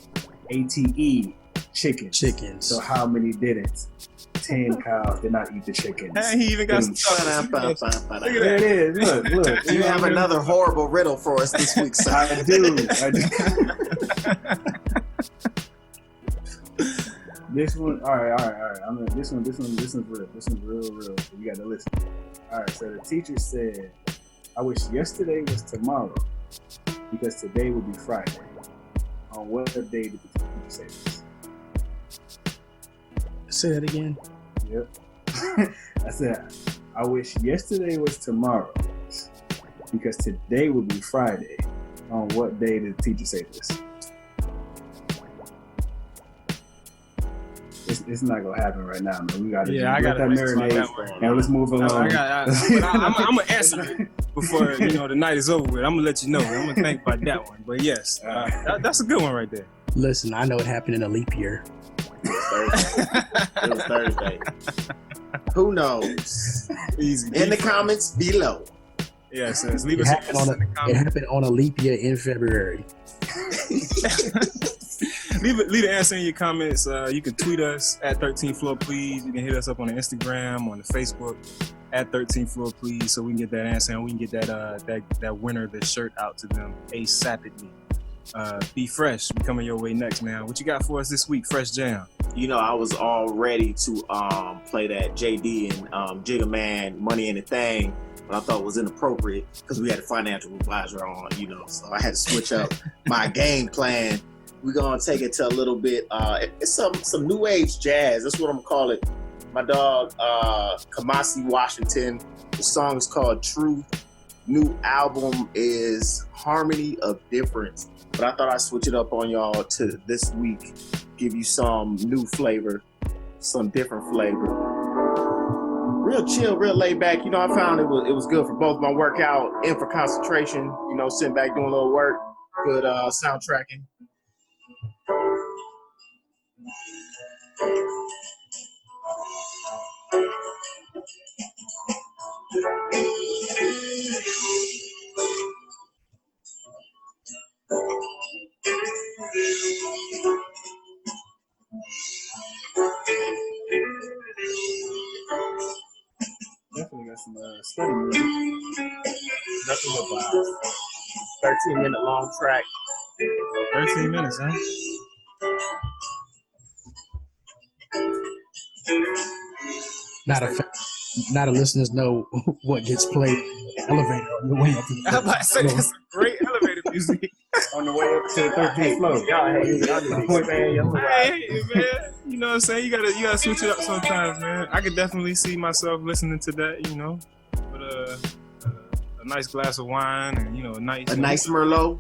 ATE chickens. So how many didn't? 10 cows did not eat the chickens. And he even got some There Look at it is. Look. You have another horrible riddle for us this week, sir. I do. This one, all right. This one's real. This one's real. You got to listen. All right. So the teacher said, "I wish yesterday was tomorrow, because today would be Friday." On what day did the teacher say this? Say that again. Yep. I said, "I wish yesterday was tomorrow, because today would be Friday." On what day did the teacher say this? It's not gonna happen right now, man. We gotta I let gotta that think about marinade, that one. and let's move along. I'm gonna answer it before the night is over with. I'm gonna let you know. I'm gonna think about that one. But yes, that's a good one right there. Listen, I know it happened in a leap year. It was Thursday. Who knows? Easy. In the comments below. Yes, leave It us happened in the it comments. happened on a leap year in February. Leave the answer in your comments. You can tweet us at 13th Floor Please. You can hit us up on the Instagram, on the Facebook at 13th Floor Please, so we can get that answer and we can get that winner, the shirt out to them ASAPidly. Be Fresh, we coming your way next, man. What you got for us this week, Fresh Jam? I was all ready to play that JD and Jigga Man Money in the Thing, but I thought it was inappropriate because we had a financial advisor on, so I had to switch up my game plan. We're gonna take it to a little bit. It's some new age jazz. That's what I'm gonna call it. My dog Kamasi Washington. The song is called Truth. new album is Harmony of Difference. But I thought I'd switch it up on y'all to this week, give you some new flavor, some different flavor. Real chill, real laid back. You know, I found it was good for both my workout and for concentration. You know, sitting back doing a little work. Good soundtracking. Definitely got some study music. Nothing about 13-minute long track. 13 minutes, huh? Not a listeners know what gets played in the elevator on the way up to the I'm about to say that's some great elevator music. On the way up to the 13th floor. Y'all need to expand your Hey, man, you know what I'm saying? You gotta switch it up sometimes, man. I could definitely see myself listening to that, you know, with a nice glass of wine and, you know, a nice Merlot.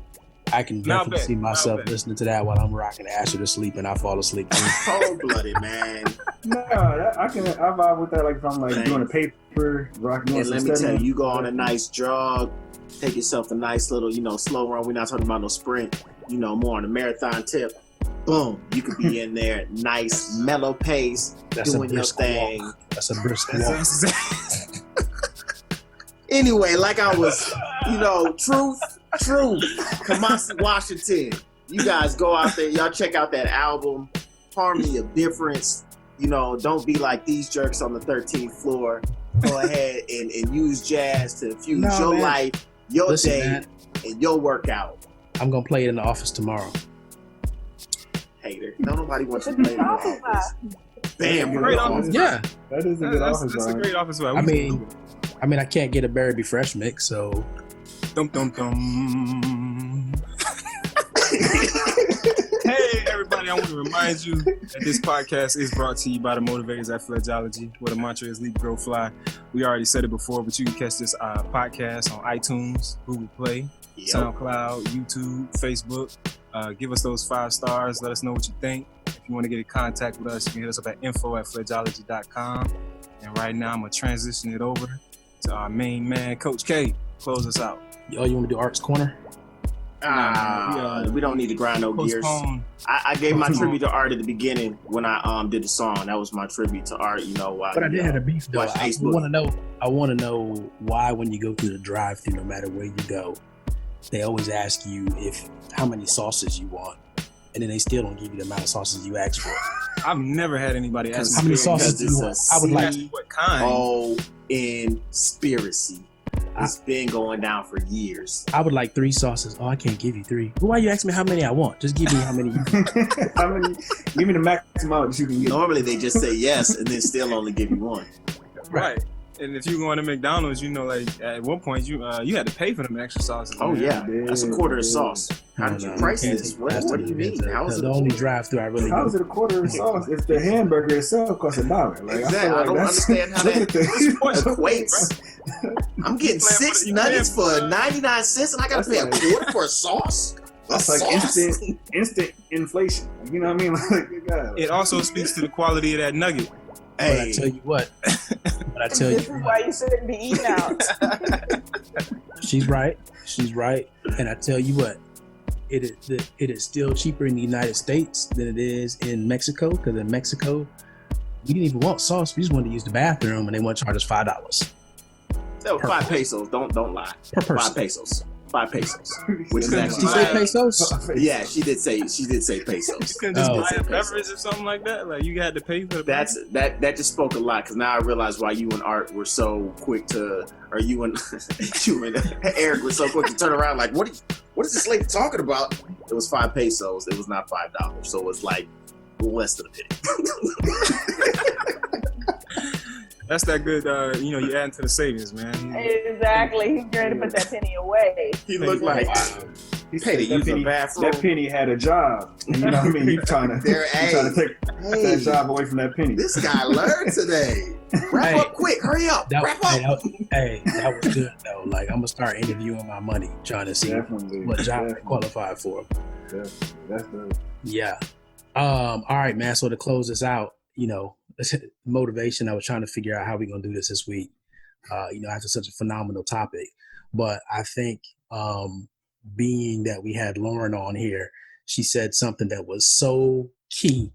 I can definitely see myself listening to that while I'm rocking Asher to sleep and I fall asleep. Cold-blooded, man. No, I vibe with that. Like if I'm like doing a paper, rocking. And let me tell you, you go on a nice jog, take yourself a nice little, you know, slow run. We're not talking about no sprint, you know, more on a marathon tip. Boom, you could be in there, nice mellow pace, That's doing your thing. Walk. That's a brisk walk. Anyway, like I was, you know, truth, Kamasi Washington. You guys go out there, y'all check out that album, Harmony of Difference. You know, don't be like these jerks on the 13th floor. Go ahead and use jazz to infuse your life, your day, man, and your workout. I'm gonna play it in the office tomorrow. Hater. No, nobody wants to play in the office. Bam, great office. Yeah. That is a good office. That's a great office vibe. I mean, I can't get a Barry B. Fresh mix, so. Dum dum dum. Hey everybody, I want to remind you that this podcast is brought to you by the Motivators at Fledgeology, where the mantra is Leap, Grow, Fly. We already said it before, but you can catch this podcast on iTunes, Google Play, SoundCloud, YouTube, Facebook. Give us those 5 stars. Let us know what you think. If you want to get in contact with us, you can hit us up at info@fledgeology.com. And right now, I'm going to transition it over to our main man, Coach K. Close us out. Oh, you want to do Art's Corner? We don't need to grind no gears. I gave my tribute to Art at the beginning when I did the song. That was my tribute to Art. You know why? But I did have a beef though. I want to know why when you go through the drive-thru, no matter where you go, they always ask you how many sauces you want, and then they still don't give you the amount of sauces you ask for. I've never had anybody ask me how many sauces do you want. I would like what kind. Oh, conspiracy. It's been going down for years. I would like 3 sauces. Oh, I can't give you 3. Why you asking me how many I want? Just give me how many you want. How many? Give me the maximum that you can get. Normally they just say yes and then still only give you 1. Right. And if you go to McDonald's, you know, like at one point you had to pay for them extra sauces. Oh yeah, that's a quarter of sauce. How did you price this? What do you mean? How is it the only drive-through I really? How is it a quarter of sauce if the hamburger itself costs $1? Like, exactly. I don't understand how that equates. I'm getting 6 nuggets for 99 cents, and I gotta pay a quarter for a sauce. That's like instant inflation. You know what I mean? Like, God. It also speaks to the quality of that nugget. Hey. But I tell you what. This is why you shouldn't be eating out. She's right. And I tell you what, it is still cheaper in the United States than it is in Mexico. Because in Mexico, we didn't even want sauce. We just wanted to use the bathroom, and they want to charge us $5. That was 5 pesos. Don't lie. Per person. 5 pesos. 5 pesos. Which is actually. Did she say pesos? Yeah, she did say pesos. You couldn't just buy a beverage or something like that. Like you had to pay for the that just spoke a lot, because now I realize why you and Art were so quick to, or you and Eric were so quick to turn around. Like, what is this lady talking about? It was 5 pesos. It was not $5. So it was like less than a penny. That's that good, you add to the savings, man. Exactly. He's ready to put that penny away. He looked like, He Pay to said use a bathroom. That penny had a job. And you know what I mean? You're trying to take that job away from that penny. This guy learned today. Wrap up quick. Hurry up. Wrap up. That was good though. Like I'm gonna start interviewing my money, trying to see what job I qualify for. That's the Yeah. All right, man. So to close this out, motivation. I was trying to figure out how we're gonna do this week. After such a phenomenal topic, but I think being that we had Lauren on here, she said something that was so key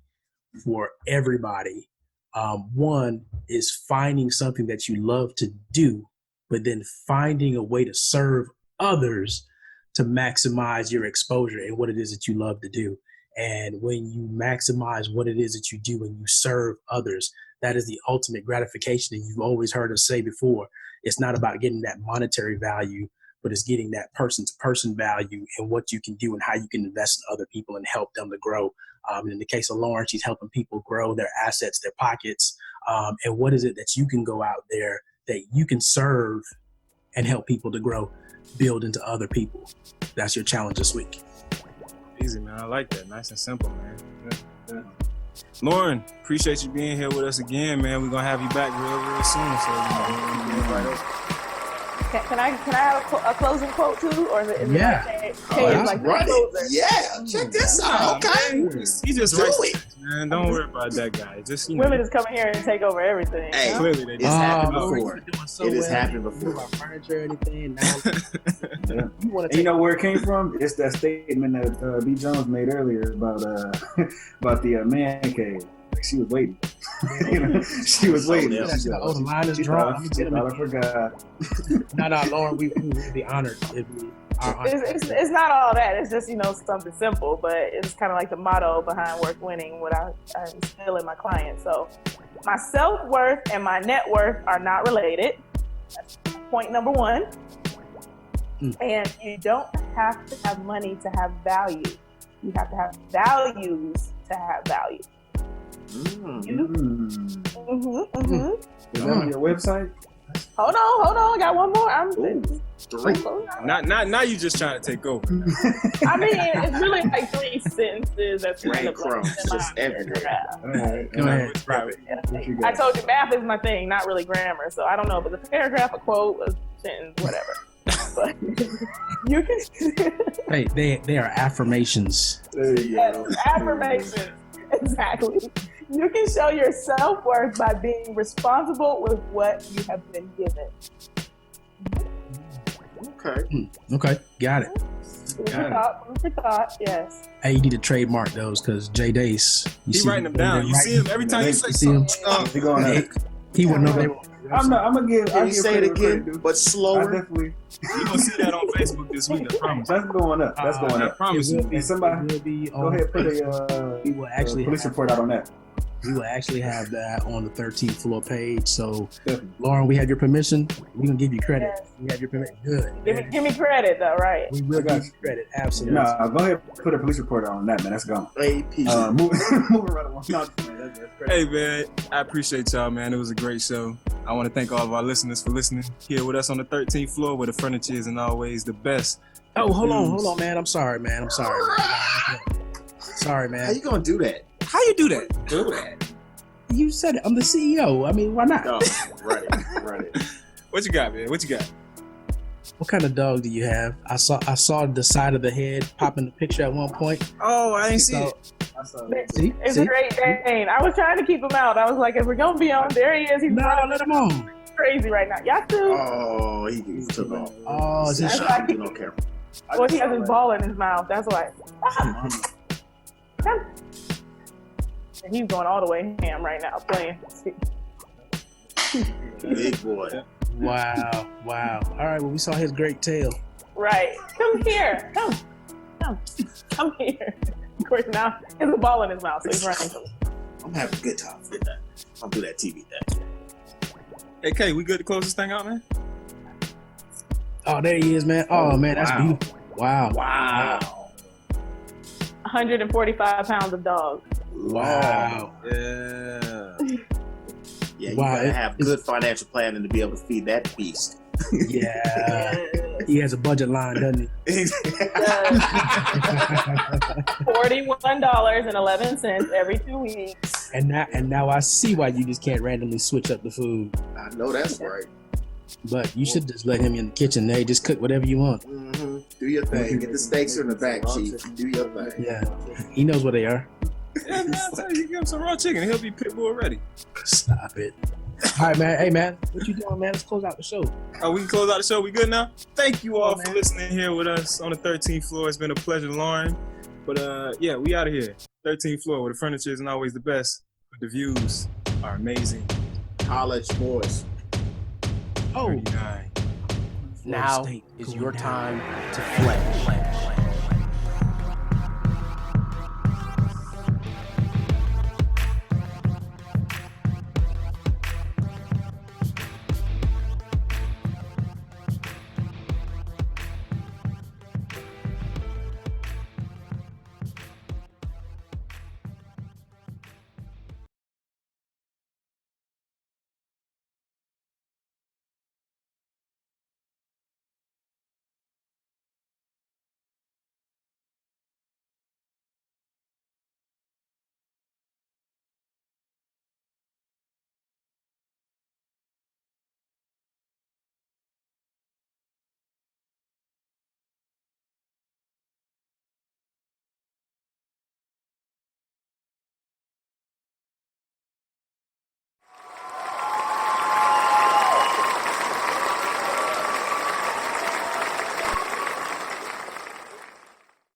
for everybody. One is finding something that you love to do, but then finding a way to serve others to maximize your exposure and what it is that you love to do. And when you maximize what it is that you do and you serve others, that is the ultimate gratification. And you've always heard us say before, it's not about getting that monetary value, but it's getting that person-to-person value and what you can do and how you can invest in other people and help them to grow. In the case of Lauren, she's helping people grow their assets, their pockets. And what is it that you can go out there that you can serve and help people to grow, build into other people? That's your challenge this week. Easy, man. I like that. Nice and simple, man. Yeah. Lauren, appreciate you being here with us again, man. We're gonna have you back real soon. So Can I have a closing quote too, or is it Yeah. Check this out. Okay, he just do writes it, man. Don't worry about that guy. Just women just come here and take over everything? Hey, clearly they it's just happened Lauren, before. It has happened before. About furniture or anything. Now, you want And you know where it came from? It's that statement that B. Jones made earlier about the man cave. Like she was waiting. She was waiting. the line is drawn. I forgot. No, Lauren, we would be honored if we are. It's not all that. It's just something simple, but it's kind of like the motto behind Worth Winning. What I'm instilling my clients. So my self-worth and my net worth are not related. That's point number one. And you don't have to have money to have value. You have to have values to have value. Is that on your website? Hold on. I got one more. Now you just trying to take over. I mean, it's really like 3 sentences. That's Right, crumbs, just everywhere. Go ahead. I told you math is my thing, not really grammar. So I don't know, but the paragraph, a quote, a sentence, whatever. But you can. Hey, they are affirmations. There you go. Affirmations. Exactly. You can show your self-worth by being responsible with what you have been given. Okay. Got it. Food for thought, yes. Hey, you need to trademark those because Jay Dace. He writing them down. You see him every time you say him. something. He wouldn't know they were. I'm gonna give. Can you say it again, but I slower? definitely. You're gonna see that on Facebook this week. I promise. That's going up. That's going I up. promise you. And somebody, go ahead, put We will actually police report out on that. We will actually have that on the 13th floor page. So, Definitely. Lauren, we have your permission. We're gonna give you credit. Yes. We have your permission. Good. Give me credit though, right? We will give you credit. Absolutely. No, go ahead, put a police report out on that, man. That's gone. AP. Moving right along. No, man, that's crazy. Hey man, I appreciate y'all, man. It was a great show. I want to thank all of our listeners for listening here with us on the 13th floor, where the furniture is and always the best. Oh, hold on, man. I'm sorry, man. Sorry, man. How you gonna do that? How you do that? Do that. You said it. I'm the CEO. I mean, why not? No, run it. What you got, man? What you got? What kind of dog do you have? I saw the side of the head pop in the picture at one point. Oh, I ain't see So- it. I saw that. It's a Great Dane. I was trying to keep him out. I was like, if we're gonna be on, there he is. He's No, running let him on. crazy right now. Yasu. Oh, he took off. Oh, is That's this how you don't care. Well, he has his ball in his mouth. That's why. And he's going all the way ham right now, playing. Big boy. Wow. All right. Well, we saw his great tail. Right. Come here. Come here. Of course, now he has a ball in his mouth, so he's running. I'm having a good time with that. I'll do that TV thing. Hey, Kay, we good to close this thing out, man? Oh, there he is, man. Oh, man, that's Wow. beautiful. Wow. 145 pounds of dog. Wow. Yeah. Yeah, you Wow, gotta have good financial planning to be able to feed that beast. Yeah. He has a budget line, doesn't he? $41.11 every 2 weeks. And now I see why you just can't randomly switch up the food. I know that's right. But you should just let him in the kitchen. Hey, just cook whatever you want. Mm-hmm. Do your thing. Get the steaks in the back, Chief. Do your thing. Yeah, he knows what they are. Yeah, man, I tell you, you give him some raw chicken, he'll be pit bull ready. Stop it. All right, man. Hey, man, what you doing, man? Let's close out the show. Oh, we can close out the show. We good now? Thank you all for listening here with us on the 13th floor. It's been a pleasure, Lauren. But yeah, we out of here. 13th floor, where the furniture isn't always the best, but the views are amazing. Holla at your boys. Oh, 39. Now is your time to flex.